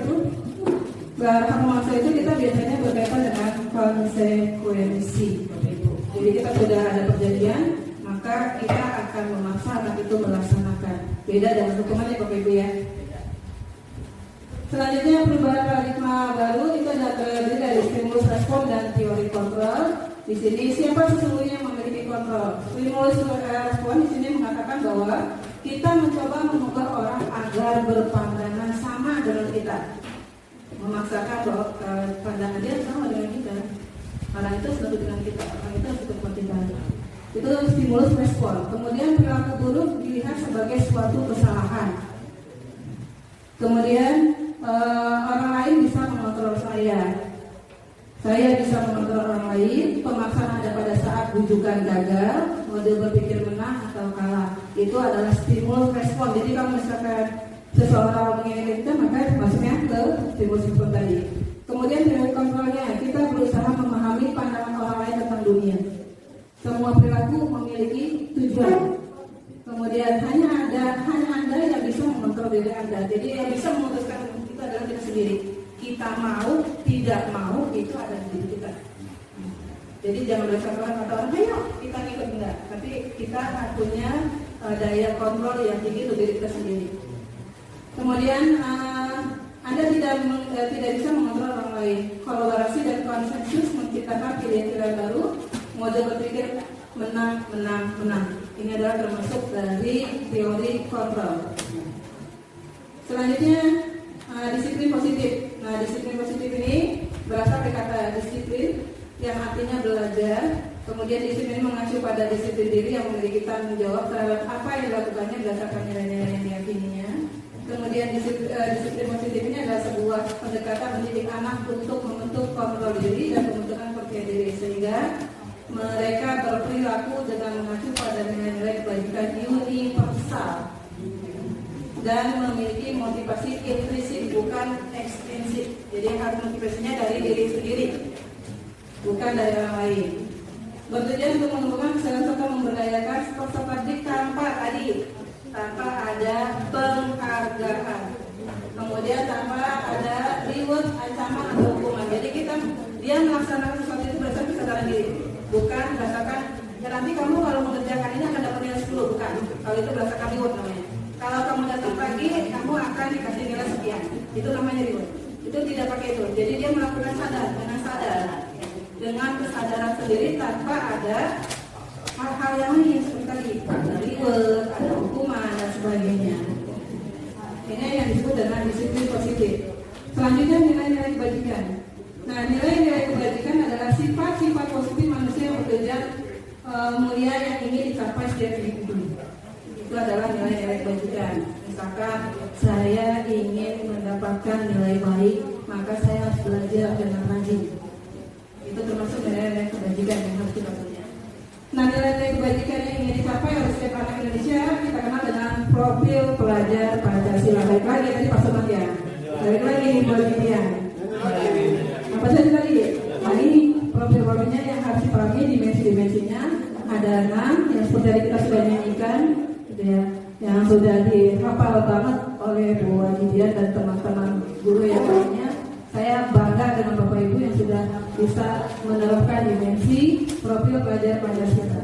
itu kita biasanya berkaitan dengan konsekuensi Bapak Ibu. Jadi kita sudah ada perjanjian, maka kita akan memaksa anak itu melaksanakan. Beda dengan hukumannya Bapak Ibu ya. Selanjutnya perubahan paradigma baru itu ada terdiri dari stimulus respon dan teori kontrol. Di sini siapa sesungguhnya yang memiliki kontrol? Stimulus respon di sini mengatakan bahwa kita mencoba mengubah orang agar berpandangan sama dengan kita, memaksakan bahwa pandangan dia sama dengan kita. Orang itu seperti dengan kita, orang itu seperti kita. Itu stimulus respon. Kemudian perilaku buruk dilihat sebagai suatu kesalahan. Kemudian orang lain bisa mengontrol saya bisa mengontrol orang lain. Pemaksaan ada pada saat bujukan gagal, mode berpikir menang atau kalah. Itu adalah stimulus respon. Jadi kalau misalkan seseorang menginginkan kita, maka masuknya ke stimulus respon tadi. Kemudian teori kontrolnya, kita berusaha memahami pandangan orang lain tentang dunia. Semua perilaku memiliki tujuan. Kemudian hanya Anda yang bisa mengontrol diri Anda. Jadi yang bisa memutuskan itu adalah kita sendiri. Kita mau, tidak mau, itu ada di diri kita. Jadi jangan berdasarkan kata orang, ayo kita ikut, enggak. Tapi kita punya daya kontrol yang tinggi untuk diri kita sendiri. Kemudian Anda tidak bisa mengontrol orang lain. Kolaborasi dan konsensus menciptakan pilihan-pilihan baru. Mode berpikir menang. Ini adalah termasuk dari teori kontrol. Selanjutnya disiplin positif. Nah, disiplin positif ini berasal dari kata disiplin yang artinya belajar. Kemudian disiplin mengacu pada disiplin diri yang memiliki tanggung jawab terhadap apa yang dilakukannya berdasarkan nilai-nilai yang diyakininya. Kemudian disiplin positif ini adalah sebuah pendekatan mendidik anak untuk membentuk kontrol diri dan pembentukan percaya diri, sehingga mereka berperilaku dengan mengacu pada nilai-nilai kebajikan universal dan memiliki motivasi intrinsik bukan ekstrinsik. Jadi harus motivasinya dari diri sendiri, bukan dari orang lain. Bertujuan untuk mengembangkan kesadaran serta memberdayakan peserta didik tanpa ada penghargaan. Kemudian tanpa ada reward, ancaman atau hukuman. Jadi dia melaksanakan sesuatu itu berdasarkan kesadaran diri, bukan berdasarkan ya nanti kamu kalau mengerjakan ini akan dapat nilai 10, bukan. Kalau itu berdasarkan reward namanya. Kalau kamu datang pagi, kamu akan dikasih nilai sekian. Itu namanya reward. Itu tidak pakai itu. Jadi dia melakukan dengan kesadaran sendiri tanpa ada hal-hal yang lain seperti tadi, ada reward, ada hukuman dan sebagainya. Ini yang disebut dengan disiplin positif. Selanjutnya nilai-nilai kebajikan. Nah, nilai-nilai kebajikan adalah sifat-sifat positif manusia yang bekerja mulia yang ingin dicapai setiap individu. Itu adalah nilai-nilai kebajikan. Misalkan saya ingin mendapatkan nilai baik, maka saya harus belajar dengan rajin. Itu termasuk nilai-nilai kebajikan yang harus kita punya. Nah, nilai-nilai kebajikan yang ingin dicapai oleh setiap anak Indonesia kita kenal dengan profil pelajar Pancasila. Balik lagi tadi Pak Somat ya. Balik lagi penelitian. Apa saja tadi? Nah, ini profil-profilnya yang harus dipahami, dimensi-dimensinya ada 6 yang seperti tadi kita sudah nyanyikan, gitu ya, yang sudah dihafal banget oleh Bu Wajidian dan teman-teman guru yang lainnya. Saya bangga dengan Bapak Ibu yang sudah bisa menerapkan dimensi profil pelajar Pancasila.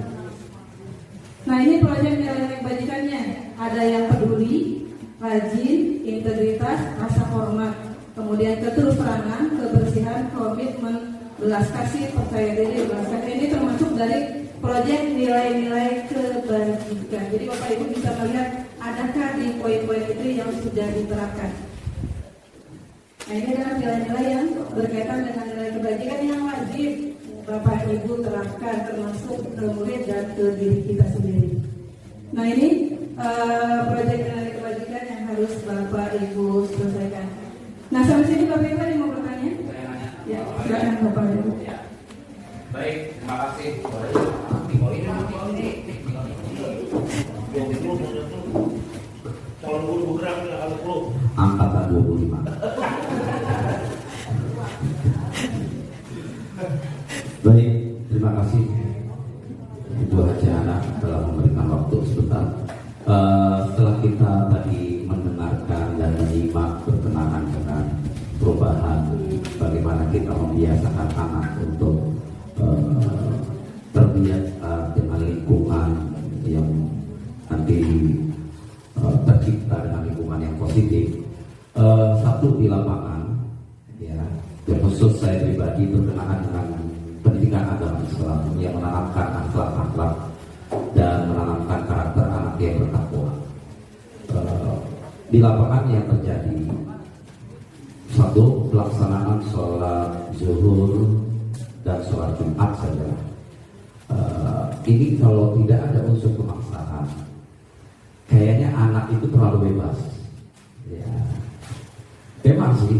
Nah, ini pelajar nilai kebajikannya. Ada yang peduli, rajin, integritas, rasa hormat, kemudian keterus-terangan, kebersihan, komitmen, belas kasih, percaya diri, belas kasih. Ini termasuk dari proyek nilai-nilai kebajikan. Jadi Bapak Ibu bisa melihat adakah di poin-poin itu yang sudah diterapkan. Nah, ini adalah nilai-nilai yang berkaitan dengan nilai kebajikan yang wajib Bapak Ibu terapkan termasuk ke murid dan ke diri kita sendiri. Nah, ini proyek nilai kebajikan yang harus Bapak Ibu selesaikan. Nah, sampai sini Bapak Ibu ada yang mau bertanya? Ya, silakan Bapak Ibu. Ya. Baik, terima kasih. Calon guru bergerak kalau perlu. Angkatan 25. Baik, terima kasih Ibu Haji Ana telah memberikan waktu sebentar. Setelah kita tadi mendengarkan dan menyimak berkenaan dengan perubahan bagaimana kita membiasakan anak untuk terbiasa dengan lingkungan yang nanti tercipta dengan lingkungan yang positif. Satu di lapangan, ya, khusus saya pribadi berkenaan dengan pendidikan agama Islam yang menanamkan akhlak-akhlak dan menanamkan karakter anak yang bertakwa. Di lapangan yang terjadi, satu, pelaksanaan sholat zuhur dan sholat Jumat saja. Ini kalau tidak ada unsur pemaksaan, kayaknya anak itu terlalu bebas. Ya. Memang sih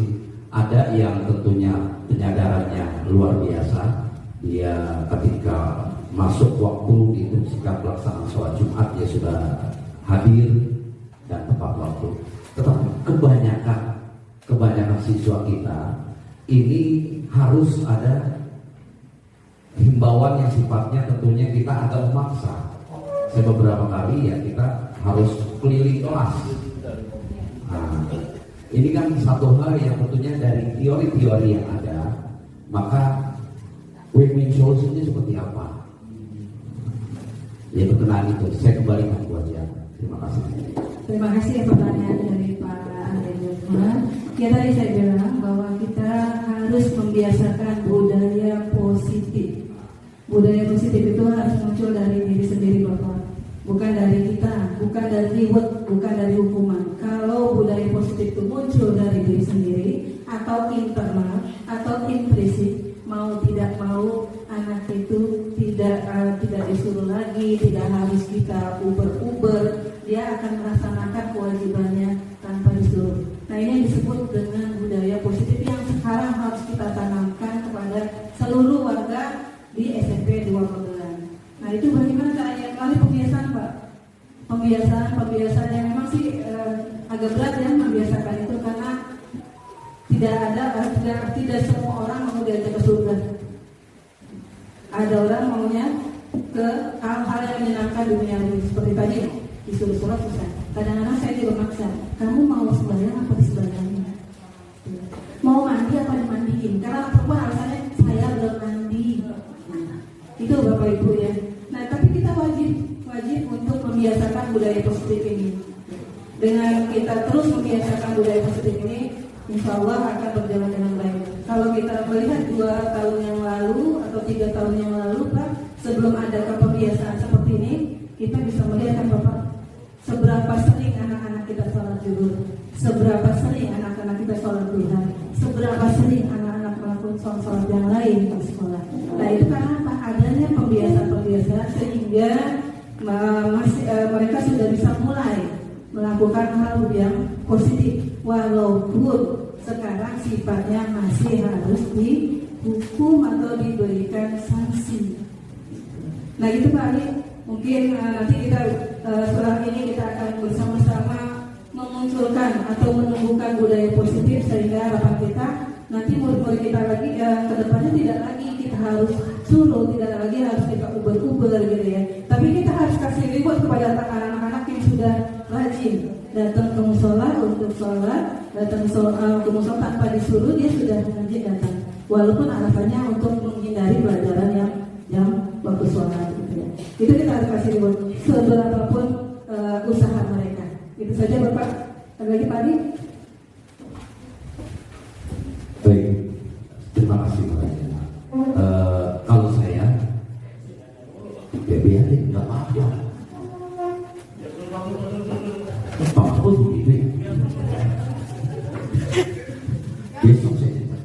ada yang tentunya penyadarannya luar biasa. Dia ketika masuk waktu itu sikap pelaksanaan sholat Jumat dia sudah hadir dan tepat waktu. Tetapi kebanyakan siswa kita ini harus ada himbauan yang sifatnya tentunya kita agak memaksa. Saya beberapa kali ya kita harus keliling kelas. Nah, ini kan satu hal yang tentunya dari teori-teori yang ada, maka win-win solutionnya seperti apa? Ya berkenaan itu, saya kembalikan buat dia. Terima kasih. Terima kasih pertanyaan dari Pak Andre Jumma. Ya tadi saya bilang bahwa kita harus membiasakan budaya positif. Budaya positif itu harus muncul dari diri sendiri Bapak, bukan dari kita, bukan dari reward, bukan dari hukuman. Kalau budaya positif itu muncul dari diri sendiri atau internal atau implisit, mau tidak mau anak itu tidak disuruh lagi, tidak harus kita uber-uber, dia akan melaksanakan kewajibannya tanpa disuruh. Nah, ini yang disebut dengan budaya positif yang sekarang harus kita tanamkan kepada seluruh warga di SMP 2 Magelang. Nah, itu bagaimana caranya? Melalui pembiasaan, Pak. Pembiasaan yang memang sih agak berat ya membiasakan itu, karena tidak semua orang mau diajak ke surga. Ada orang maunya ke hal-hal yang menyenangkan dunia ini, seperti tadi disuruh sholat susah. Kadang-kadang saya juga maksa, kamu mau sembahyang apa disembahyangin? Mau mandi apa dimandiin? Karena perempuan alasannya saya belum mandi. Nah, itu Bapak Ibu ya. Nah, tapi kita wajib untuk membiasakan budaya positif ini. Dengan kita terus membiasakan budaya positif ini, insya Allah akan berjalan dengan baik. Kalau kita melihat 2 tahun yang lalu atau 3 tahun yang lalu, Pak, sebelum ada kebiasaan seperti ini, kita bisa melihat kan Bapak, seberapa sering anak-anak kita sholat zuhur, seberapa sering anak-anak kita sholat duha, seberapa sering anak-anak melakukan sholat yang lain di sekolah. Nah, itu karena apa? Adanya pembiasaan sehingga mereka sudah bisa mulai melakukan hal yang positif, walaupun sekarang sifatnya masih harus dihukum atau diberikan sanksi. Nah, itu Pak Ali, mungkin nanti kita setelah ini kita akan bersama-sama memunculkan atau menumbuhkan budaya positif, sehingga harapan kita nanti murid-murid kita lagi ke depannya tidak lagi kita harus suruh, tidak lagi harus kita uber-uber gitu ya. Tapi kita harus kasih reward kepada anak-anak yang sudah rajin datang ke musola untuk sholat, datang ke musola tanpa disuruh, dia sudah rajin datang. Walaupun alasannya untuk menghindari pelajaran yang waktu sholat gitu ya. Itu kita harus kasih reward seberapapun usaha mereka. Itu saja Bapak. Ada lagi Pak Adi? Baik, terima kasih Pak. Kalau saya biarin, nggak apa-apa. Pak pun begitu. Besok saya cerita.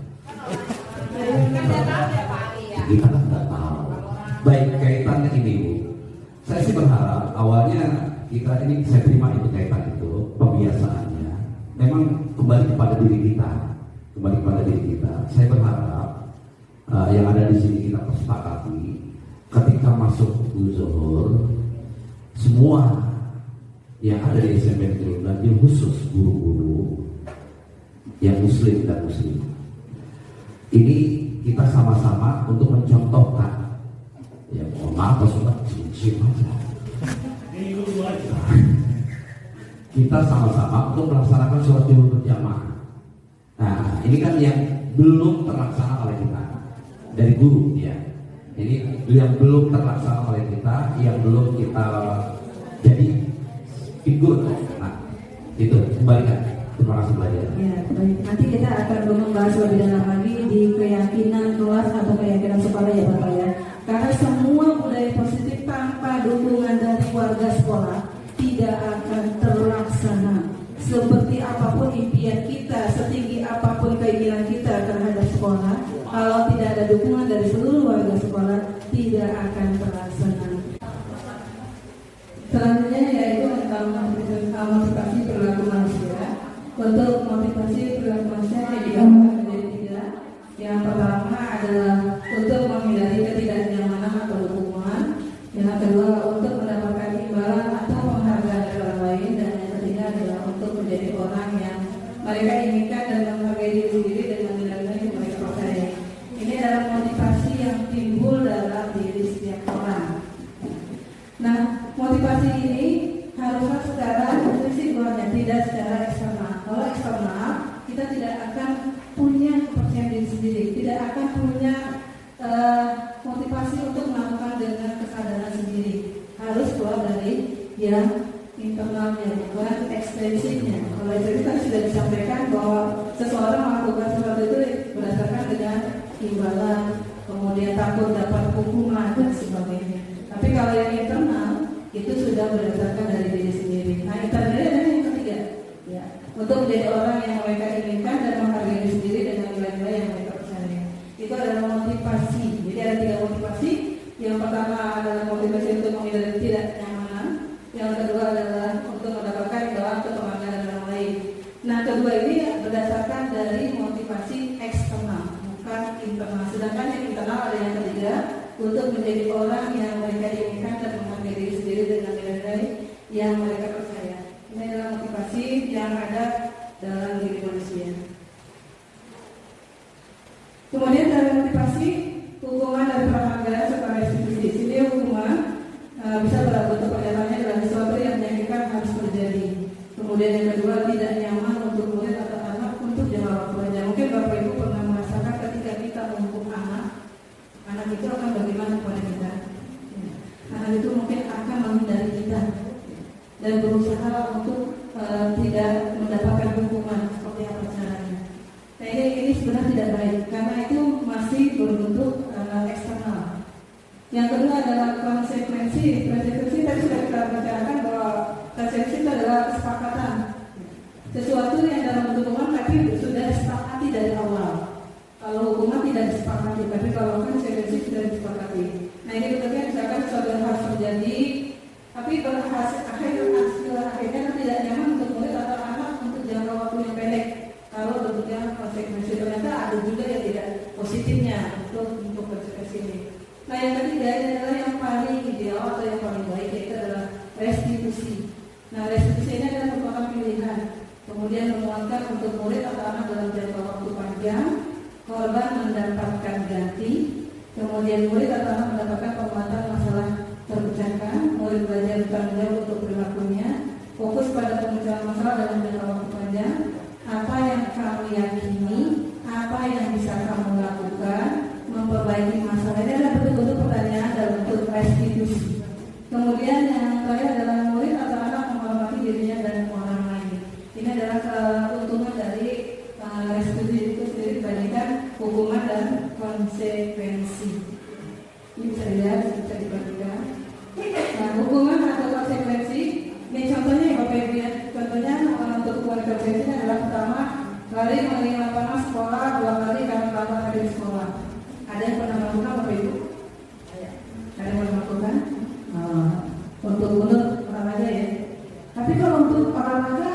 Kita kan nggak tahu. Baik, kaitannya ini Bu. Saya sih berharap awalnya kita ini, saya terima itu kaitan itu pembiasaannya. Memang kembali kepada diri kita. Saya berharap yang ada di sini kita kesepakati ketika masuk zuhur, semua yang ada di SMP Negeri 9 khusus guru-guru yang muslim dan muslim ini kita sama-sama untuk mencontohkan, ya mohon maaf sholat cincin aja, kita sama-sama untuk melaksanakan sholat zuhur berjamaah. Nah, ini kan yang belum terlaksana oleh kita dari guru ya. Ini yang belum terlaksana oleh kita, yang belum kita jadi figur. Nah, itu kembalikan. Terima kasih belajar. Ya, baik. Nanti kita akan membahas lebih dalam lagi di keyakinan kelas atau keyakinan sekolah ya Bapak ya. Karena semua budaya positif tanpa dukungan dari warga sekolah tidak akan terlaksana. Seperti apapun impian kita, setinggi apapun keinginan kita terhadap sekolah, kalau tidak ada dukungan dari seluruh warga sekolah, tidak akan terlaksana. Selanjutnya yaitu tentang motivasi perilaku manusia. Untuk motivasi perilaku manusia dibagi menjadi 3. Yang pertama adalah untuk menghindari ketidaknyamanan atau hukuman. Yang kedua untuk mendapatkan imbalan atau penghargaan dari orang lain, dan yang ketiga adalah untuk menjadi orang yang mereka inginkan dan menghargai diri sendiri dengan nilai-nilai yang mereka percaya. Ini adalah motivasi yang timbul dalam diri setiap orang. Nah, motivasi ini haruslah secara intrinsik luarnya, tidak secara eksternal. Kalau eksternal, kita tidak akan punya kepercayaan diri sendiri, tidak akan punya motivasi untuk melakukan dengan kesadaran sendiri. Harus keluar dari yang internalnya, bukan ekstrinsipnya. Kalau itu kan sudah disampaikan bahwa seseorang melakukan sesuatu itu berdasarkan dengan imbalan, kemudian takut dapat hukuman dan sebagainya. Tapi kalau yang internal, itu sudah berdasarkan dari diri sendiri. Nah, internally adalah yang ketiga, ya, untuk menjadi orang yang mereka inginkan dan menghargai diri sendiri dengan nilai-nilai yang mereka percaya. Itu adalah motivasi. Jadi ada 3 motivasi. Yang pertama adalah motivasi untuk menghindari ketidaknyamanan. Yang kedua adalah untuk mendapatkan doa untuk penghargaan orang lain. Nah, kedua ini berdasarkan dari motivasi eksternal, bukan internal. Sedangkan yang internal ada yang ketiga, untuk menjadi orang yang mereka inginkan dan menghargai diri sendiri dengan nilai-nilai yang mereka percaya. Ini adalah motivasi yang ada dalam diri manusia. Kemudian dari motivasi, hukuman dan penghargaan serta restitusi. Di sini hukuman bisa berbentuk pernyataannya adalah sesuatu yang menyakitkan harus terjadi. Kemudian yang kedua, tidak nyaman untuk murid atau anak untuk jangka waktu panjang. Mungkin Bapak Ibu pernah merasakan ketika kita menghukum anak itu akan bagaimana kepada kita. Anak itu mungkin akan menghindari kita dan berusaha untuk tidak mendapatkan hukuman seperti apa caranya. Nah, ini sebenarnya tidak baik karena itu masih berbentuk eksternal. Yang kedua adalah konsekuensi. Konsekuensi tadi sudah kita bicarakan bahwa konsekuensi itu adalah kesepakatan. Sesuatu yang dalam bentuk hukuman tapi sudah disepakati dari awal. Kalau hukuman tidak disepakati, tapi kalau konsekuensi sudah disepakati. Nah, ini bentuknya misalkan sesuatu yang harus terjadi, tapi berhasil akhirnya tidak nyaman untuk murid atau anak untuk jangka waktu yang pendek. Kalau bentuknya konsekuensi, ternyata ada juga yang tidak positifnya untuk konsekuensi ini. Nah, yang ketiga ini adalah yang paling ideal atau yang paling baik, yaitu adalah restitusi. Nah, restitusi ini adalah merupakan pilihan, kemudian memuatkan untuk murid atau anak dalam jangka waktu panjang, korban mendapatkan ganti, kemudian murid atau anak mendapatkan penguatan masalah terpecahkan, murid belajar bertanggung jawab untuk perilakunya, fokus pada pemecahan masalah dalam jangka waktu panjang, apa yang kamu yakini, apa yang bisa kamu lakukan, memperbaiki masalah. Ini adalah bentuk-bentuk pertanyaan dalam bentuk restitusi. Kemudian yang terakhir adalah murid atau anak menghormati dirinya dan orang lain. Ini adalah keuntungan dari restitusi itu sendiri dibandingkan hukuman dan konsekuensi. Ini bisa dilihat, bisa dibandingkan. Nah, hukuman atau konsekuensi, ini contohnya ya Bapak Ibu ya. Contohnya untuk hukuman konsekuensi adalah pertama kali mengalami lapangan sekolah, 2 kali karena melakukan hari di sekolah. Ada yang pernah melakukan Bapak Ibu? Ada yang pernah melakukan? Untuk olahraga ya. Tapi kalau untuk olahraga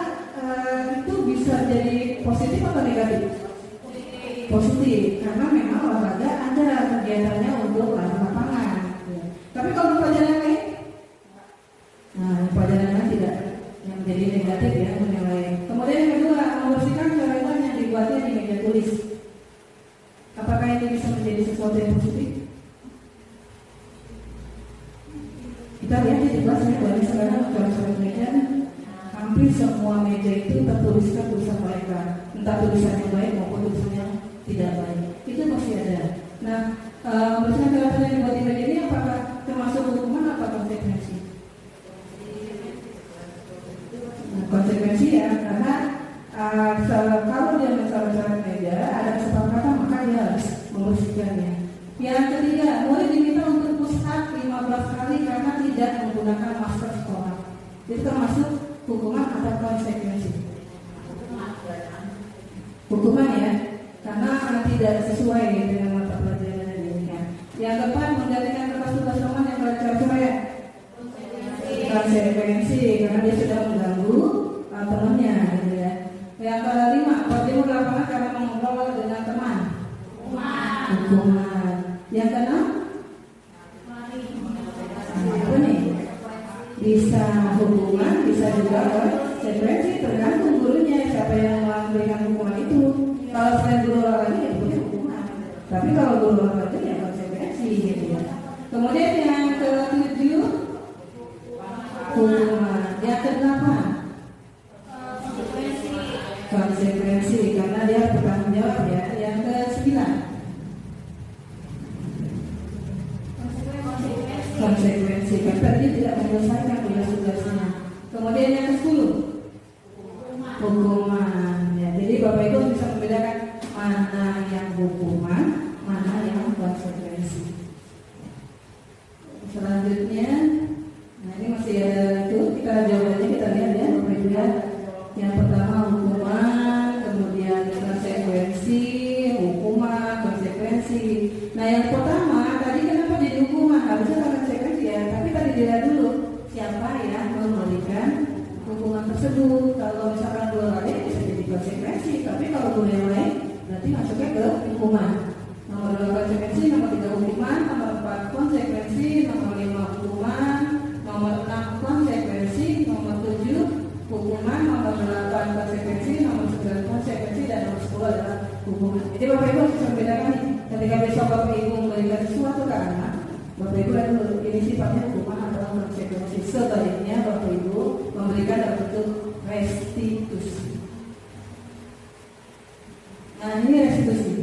itu bisa jadi positif atau negatif? Positif, karena memang olahraga ada kegiatannya untuk lapangan. Tapi kalau pelajaran lain, nah pelajaran lain tidak, yang menjadi negatif ya menilai. Kemudian yang kedua, membersihkan coretan yang dibuatnya di meja tulis. Apakah ini bisa menjadi sesuatu yang positif? Kita lihat di kelas ini banyak sekarang coret-coret meja, hampir semua meja itu tertuliskan tulisan mereka, entah tulisan yang baik maupun tulisan yang tidak baik. Itu masih ada. Nah, membersihkan coretan yang dibuat di meja ini apakah termasuk hukuman atau konsekuensi? Nah, konsekuensi ya, karena kalau dia mencoret-coret meja, ada kesepakatan maka dia harus membersihkannya. Yang ketiga, murid diminta untuk push up 15 kali karena tidak menggunakan masker sekolah. Itu termasuk hukuman atau konsekuensi? Hukuman ya, karena tidak sesuai dengan mata pelajaran yang diinginkan. Yang keempat, menggantikan kertas tugas teman yang coret-coret. Konsekuensi, karena dia sudah mengganggu temannya, gitu ya. Yang kelima, bertemu di lapangan karena mengobrol dengan teman. Hukuman. Yang keenam, apa nih? Bisa hukuman, bisa juga konsekuensi, tergantung gurunya siapa yang memberikan hukuman itu. Kalau selain guru olahraga ya boleh hukuman. Tapi kalau guru olahraga ya konsekuensi, gitu ya. Kemudian yang ke-7, hukuman. Yang ke-8, konsekuensi karena dia bertanggung jawab ya. Yang ke-9, konsekuensi karena dia tidak menyelesaikan tugas-tugasnya. Kemudian yang ke-10, hukuman ya. Jadi Bapak Ibu bisa membedakan mana yang hukuman, mana yang konsekuensi. Selanjutnya, nah ini masih konsekuensi. Nah yang pertama tadi kenapa jadi hukuman, harusnya konsekuensi ya, tapi tadi dilihat dulu siapa yang memberikan hukuman tersebut. Kalau misalkan dua kali bisa jadi konsekuensi, tapi kalau dua yang lain berarti masuknya ke hukuman. Nomor 2 konsekuensi, nomor 3 hukuman, nomor 4 konsekuensi, nomor 5 hukuman, nomor 6 konsekuensi, nomor 7 hukuman, nomor 8 konsekuensi, nomor 9 konsekuensi, dan nomor 10 adalah hukuman. Jadi Bapak Ibu harus membedakan nih, ketika besok Bapak Ibu memberikan sesuatu ke anak, Bapak Ibu lihat dulu, ini sifatnya hukuman atau konsekuensi. Sebaliknya Bapak Ibu memberikan dalam bentuk restitusi. Nah ini restitusi.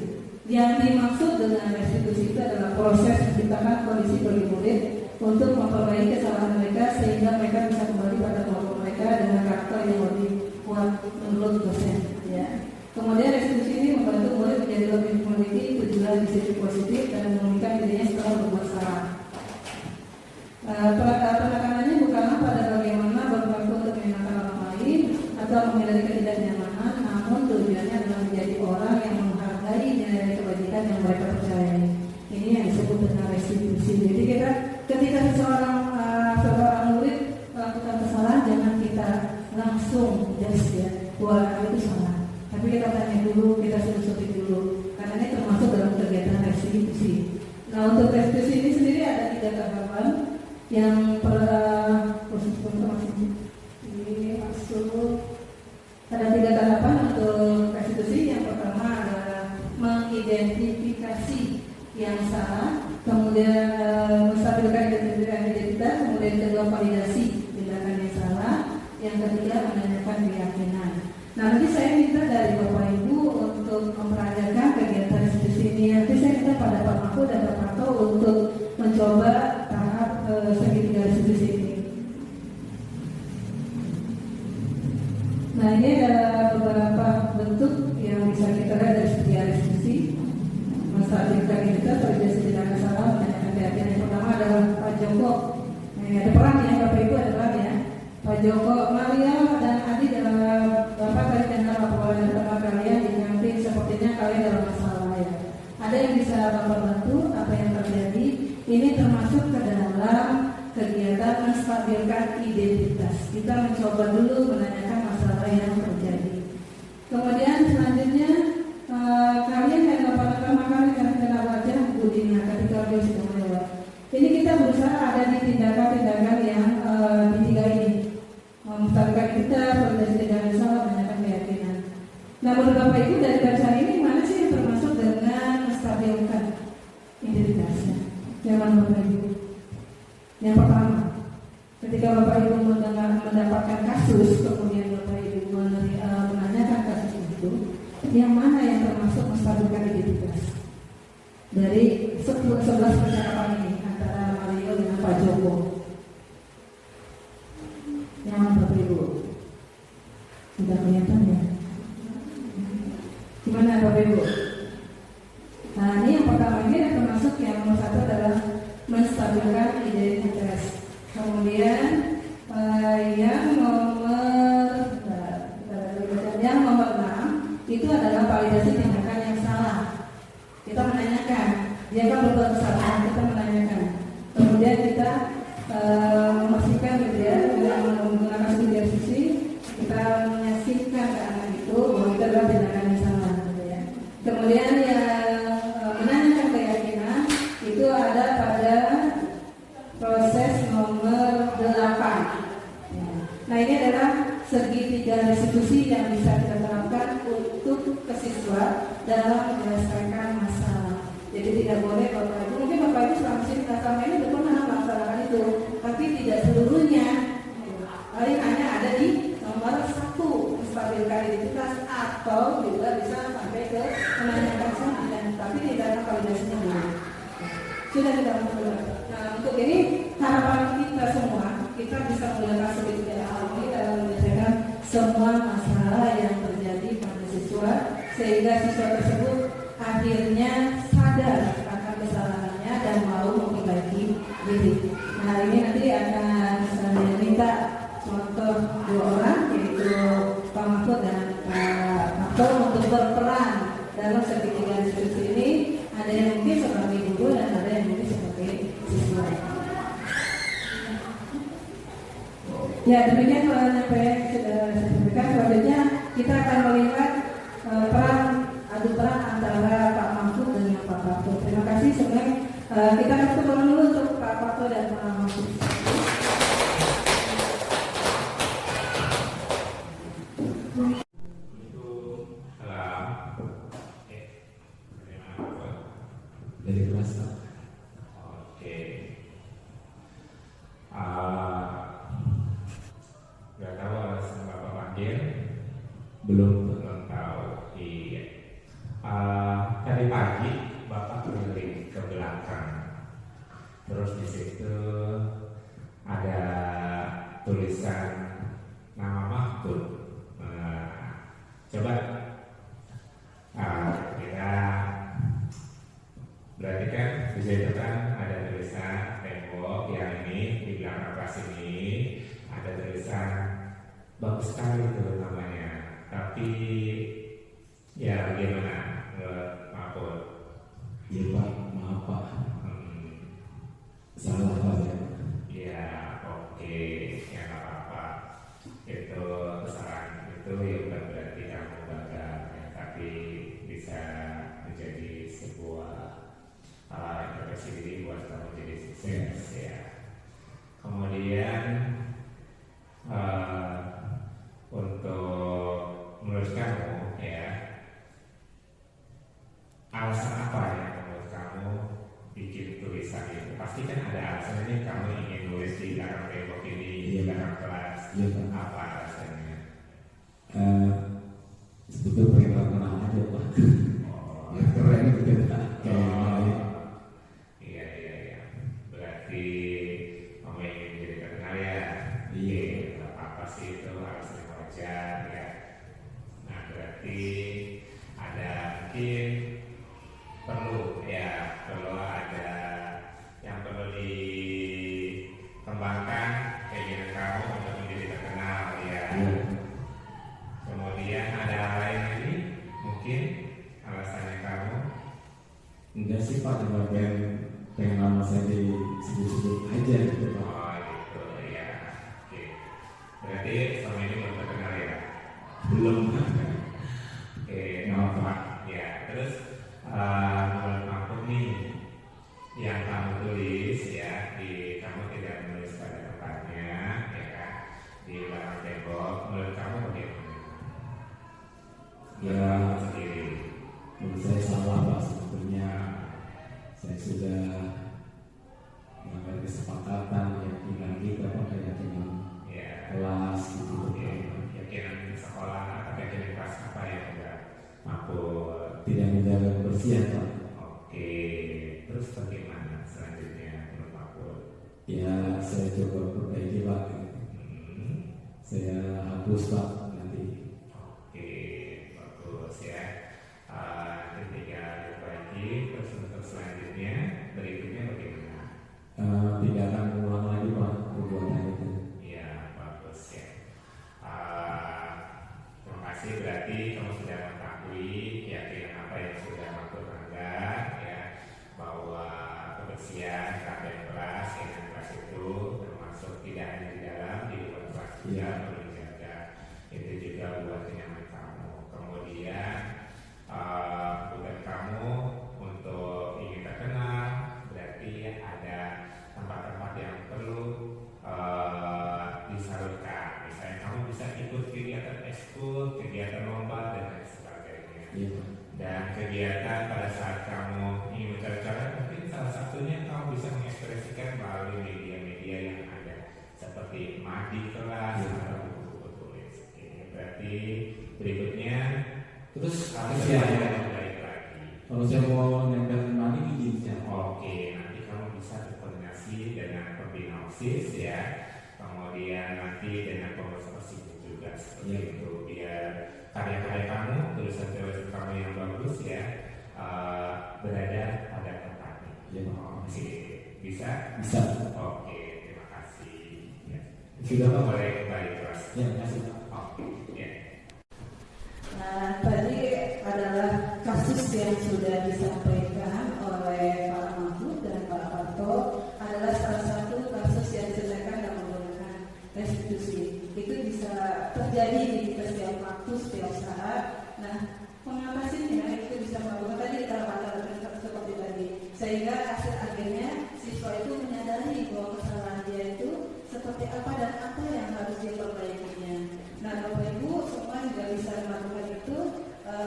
Yang dimaksud dengan restitusi itu adalah proses menciptakan kondisi bagi murid untuk memperbaiki kesalahan mereka sehingga mereka bisa kembali pada kelompok mereka dengan karakter yang lebih kuat menurut dosen. Ya. Kemudian restitusi ini membantu murid menjadi lebih memiliki tujuan disiplin positif dan memulihkan dirinya setelah berbuat salah. Penekanannya bukanlah pada bagaimana berlaku untuk menyenangkan orang lain atau menghindari ketidaknyamanan, namun tujuannya adalah menjadi orang yang menghargai nilai kebajikan yang mereka percayai. Ini yang disebut dengan restitusi. Jadi kita ketika seorang murid melakukan kesalahan, jangan kita langsung just ya, wah itu salah. Tapi kita tanya dulu, kita selusuri dulu, karena ini termasuk dalam kegiatan restitusi. Nah untuk restitusi ini sendiri ada 3 tahapan. Yang khusus ini masuk ada 3 tahapan untuk restitusi. Yang pertama adalah mengidentifikasi yang salah, kemudian menstabilkan identitas, kemudian kedua validasi tindakan yang salah, yang ketiga menanyakan keyakinan. Nah nanti saya minta dari Bapak Ibu untuk memperagakan kegiatan restitusi ini. Nanti saya minta pada Pak Mahfud dan Pak Parto untuk mencoba tahap segitiga restitusi ini. Nah ini adalah beberapa bentuk yang bisa kita lihat dari segitiga restitusi. Menstabilkan identitas, validasi tindakan salah, menanyakan keyakinan. Yang pertama adalah Pak Joko. Nah, ada peran ya Bapak Ibu, ada peran ya. Pak Joko, Maria dan Adi dalam Bapak tadi dengar laporan dari teman kalian di kantin, sepertinya kalian dalam masalah ya. Ada yang bisa Bapak bantu apa yang terjadi? Ini termasuk ke dalam kegiatan menstabilkan identitas. Kita mencoba dulu menanyakan masalah yang terjadi. Kemudian selanjutnya kalian yang Bapak makanan yang kenal wajah budinya ketika dia sudah lewat. Ini kita berusaha ada di tindakan-tindakan yang di 3 ini. Menstabilkan kita, validasi tindakan salah, menanyakan keyakinan. Nah menurut Bapak Ibu dari bacaan ini mana sih yang termasuk dengan menstabilkan identitasnya? Yang mana Bapak Ibu? Yang pertama, ketika Bapak Ibu mendapatkan kasus, kemudian Bapak Ibu menanyakan kasus itu, yang mana yang termasuk menstabilkan identitas? Dari 11 percakapan ini antara Mario dengan Pak Joko, yang mana Bapak Ibu? Tidak kelihatan ya? Gimana Bapak Ibu? Nah ini yang pertama ini yang termasuk yang nomor 1 adalah menstabilkan identitas. Kemudian yang nomor 6 itu adalah validasi tindakan yang salah. Kita menanyakan, dia kan berbuat kesalahan, kita menanyakan. Kemudian kita memastikan gitu ya, dengan menggunakan studi restitusi, kita menyaksikan ke anak itu bahwa itu adalah tindakan yang salah. Gitu ya. Kemudian yang menanyakan keyakinan itu ada pada proses nomor 8. Ya. Nah ini adalah segitiga restitusi yang bisa kita terapkan untuk ke siswa dalam menyelesaikan masalah. Jadi tidak boleh Bapak Ibu, mungkin Bapak Ibu selama ini udah pernah melaksanakan itu, tapi tidak seluruhnya. Paling hanya ada di nomor 1 menstabilkan identitas atau juga bisa sampai ke menanyakan keyakinan, tapi tidak ada validasinya dulu. Sudah kita lakukan. Nah untuk ini harapan kita semua, kita bisa menggunakan segitiga hal ini dalam menyelesaikan semua masalah yang terjadi pada siswa, sehingga siswa tersebut akhirnya sadar akan kesalahannya dan mau memperbaiki diri. Nah ini nanti akan saya minta contoh 2 orang, yaitu Pak Mahfud dan Pak Mahfud untuk berperan dalam segitiga diskusi ini. Ada yang Ya, demikian apa yang sudah saya sampaikan. Selanjutnya kita akan melihat adu peran antara Pak Mahfud dengan Pak Parto. Terima kasih sebenarnya. Kita akan tepuk tangan dulu untuk Pak Parto dan Pak Mahfud. Dari kelas Oke. Gak tahu alasan Bapak panggil. belum Belum tahu. Iya. Tadi pagi Bapak keliling ke belakang. Terus di situ ada tulisan nama Mahfud. Coba kita berarti kan di situ kan ada tulisan tembok yang ini di belakang kelas ini ada tulisan bagus sekali itu namanya. Tapi ya bagaimana Mahfud? ya Pak, maaf Pak, salah Pak ya. Ya oke, ya nggak apa-apa. Itu kesalahan itu ya bukan berarti kamu gagal ya, tapi bisa menjadi sebuah introspeksi diri buat kamu jadi sukses ya. Kemudian untuk menurut kamu ya, alasan apa yang menurut kamu bikin tulisan itu? Pasti kan ada alasannya, kamu ingin nulis di belakang tembok ini, di belakang kelas. Iya, Pak. Apa alasannya? Sebetulnya pengen terkenal aja Pak. Oh, Ya keren gitu Pak, kayak yang lain. iya. Berarti kamu ingin menjadi terkenal ya? Iya. Nggak apa-apa sih, itu alasan yang wajar ya. Nah berarti ada mungkin perlu ada yang perlu dikembangkan keinginan kamu untuk menjadi terkenal ya. Iya. Kemudian ada hal lain lagi mungkin alasannya kamu? Enggak sih Pak, cuma pengen nama saya disebut-sebut aja gitu Pak. Oh gitu ya. Oke. Berarti selama ini belum terkenal ya? Belum. Oke, maaf Pak. Ya, terus menurut Mahfud nih yang kamu tulis ya, kamu tidak menulis pada tempatnya, ya kan? Di belakang tembok. Menurut kamu bagaimana? Ya, Sendiri. menurut saya salah Pak sebetulnya. Saya sudah melanggar kesepakatan keyakinan kita Pak, keyakinan Ya. kelas gitu Oke. Pak. Keyakinan sekolah atau keyakinan kelas apa yang enggak Mahfud? Tidak menjaga kebersihan Pak. Oke. Terus bagaimana selanjutnya menurut Mahfud? Ya saya coba perbaiki Pak. Saya hapus Pak nanti. Oke, bagus ya. Ketika diperbaiki, terus untuk selanjutnya, berikutnya bagaimana? Tidak akan mengulang lagi Pak perbuatan itu. Ya, bagus ya. Terima kasih, berarti kamu sudah mengetahui keyakinan apa yang sudah Mahfud langgar ya, bahwa kebersihan kelas itu termasuk tidak hanya di dalam, di luar kelas juga perlu dijaga. Itu juga buat kenyamanan kamu. Kemudian bukan kamu untuk ingin terkenal, berarti ada tempat-tempat yang perlu disalurkan. Misalnya kamu bisa ikut kegiatan ekskul, kegiatan lomba dan lain sebagainya. Iya Pak. Dan kegiatan pada saat kamu ingin mencari-cari, mungkin salah satunya kamu bisa mengekspresikan melalui media-media yang ada, seperti madi kelas atau buku-buku tulis. Oke, berarti berikutnya Terus kamu ya, bisa baik lagi. kalau saya mau nempel mandi izin saya. Oke, nanti kamu bisa berkoordinasi dengan pembina OSIS ya, kemudian nanti dengan pengurus OSIS juga seperti Ya. itu, biar karya-karya kamu, tulisan-tulisan kamu yang bagus ya berada pada tempatnya. Ya. Oke, bisa? Bisa. Oke, terima kasih. Ya. Sudah Pak. Boleh kembali kelas. Ya, terima kasih Pak. Oke, ya. Tadi adalah kasus yang sudah disampaikan oleh Pak Mahfud dan Pak Parto, adalah salah satu kasus yang diselesaikan dengan menggunakan restitusi. terjadi di kita setiap waktu, setiap saat. Nah, mengatasinya itu bisa melakukan tadi cara-cara seperti tadi, sehingga hasil akhirnya siswa itu menyadari bahwa kesalahan dia itu seperti apa dan apa yang harus dia perbaikinya. Nah, Bapak Ibu semua juga bisa melakukan itu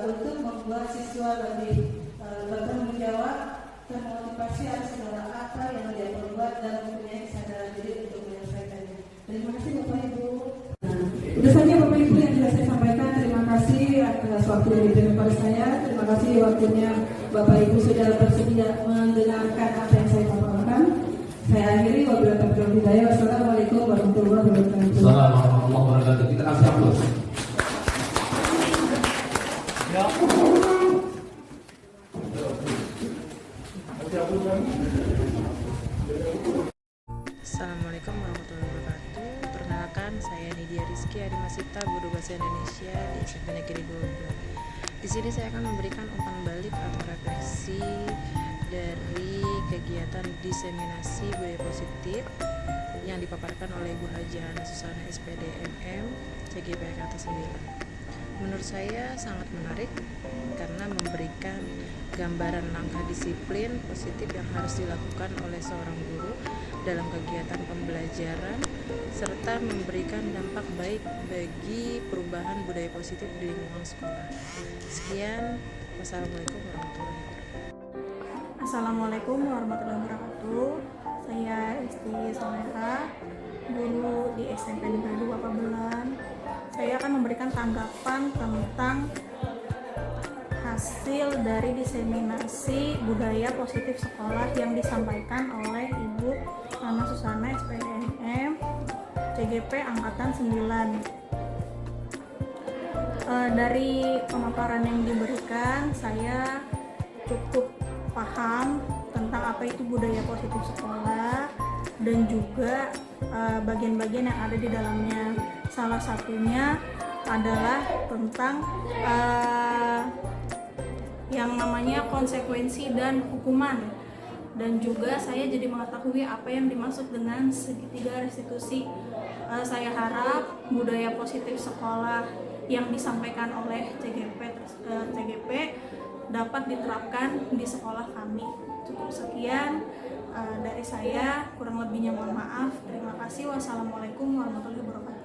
untuk membuat siswa lebih bertanggung jawab, termotivasi atas segala apa yang dia perbuat dan mempunyai kesadaran diri untuk menyelesaikannya. Terima kasih Bapak Ibu. Itu saja Bapak Ibu yang sudah saya sampaikan. Terima kasih atas waktu yang diberikan kepada saya. Terima kasih waktunya Bapak Ibu sudah bersedia mendengarkan apa yang saya paparkan. Saya akhiri, wabillahi taufiq wal hidayah. Wassalamualaikum warahmatullahi wabarakatuh. Assalamualaikum warahmatullahi wabarakatuh. Kita kasih aplaus. Assalamualaikum warahmatullahi wabarakatuh. Perkenalkan, saya Nidia Rizky Adimasita, guru bahasa Indonesia di SMP Negeri 12. Di sini saya akan memberikan umpan balik atau refleksi dari kegiatan diseminasi budaya positif yang dipaparkan oleh Ibu Haji Hana Susana SPD MM CGP Kata 9. Menurut saya sangat menarik karena memberikan gambaran langkah disiplin positif yang harus dilakukan oleh seorang guru dalam kegiatan pembelajaran serta memberikan dampak baik bagi perubahan budaya positif di lingkungan sekolah. Sekian, wassalamualaikum warahmatullahi wabarakatuh. Assalamualaikum warahmatullahi wabarakatuh. Saya Isti Soleha, guru di SMP Negeri 2 Pabelan. Saya akan memberikan tanggapan tentang hasil dari diseminasi budaya positif sekolah yang disampaikan oleh Ibu Hana Susana SPDM CGP Angkatan 9. Dari pemaparan yang diberikan, saya cukup paham tentang apa itu budaya positif sekolah dan juga bagian-bagian yang ada di dalamnya. Salah satunya adalah tentang yang namanya konsekuensi dan hukuman, dan juga saya jadi mengetahui apa yang dimaksud dengan segitiga restitusi. Saya harap budaya positif sekolah yang disampaikan oleh CGP dapat diterapkan di sekolah kami. Cukup sekian dari saya, kurang lebihnya mohon maaf. Terima kasih. Wassalamualaikum warahmatullahi wabarakatuh.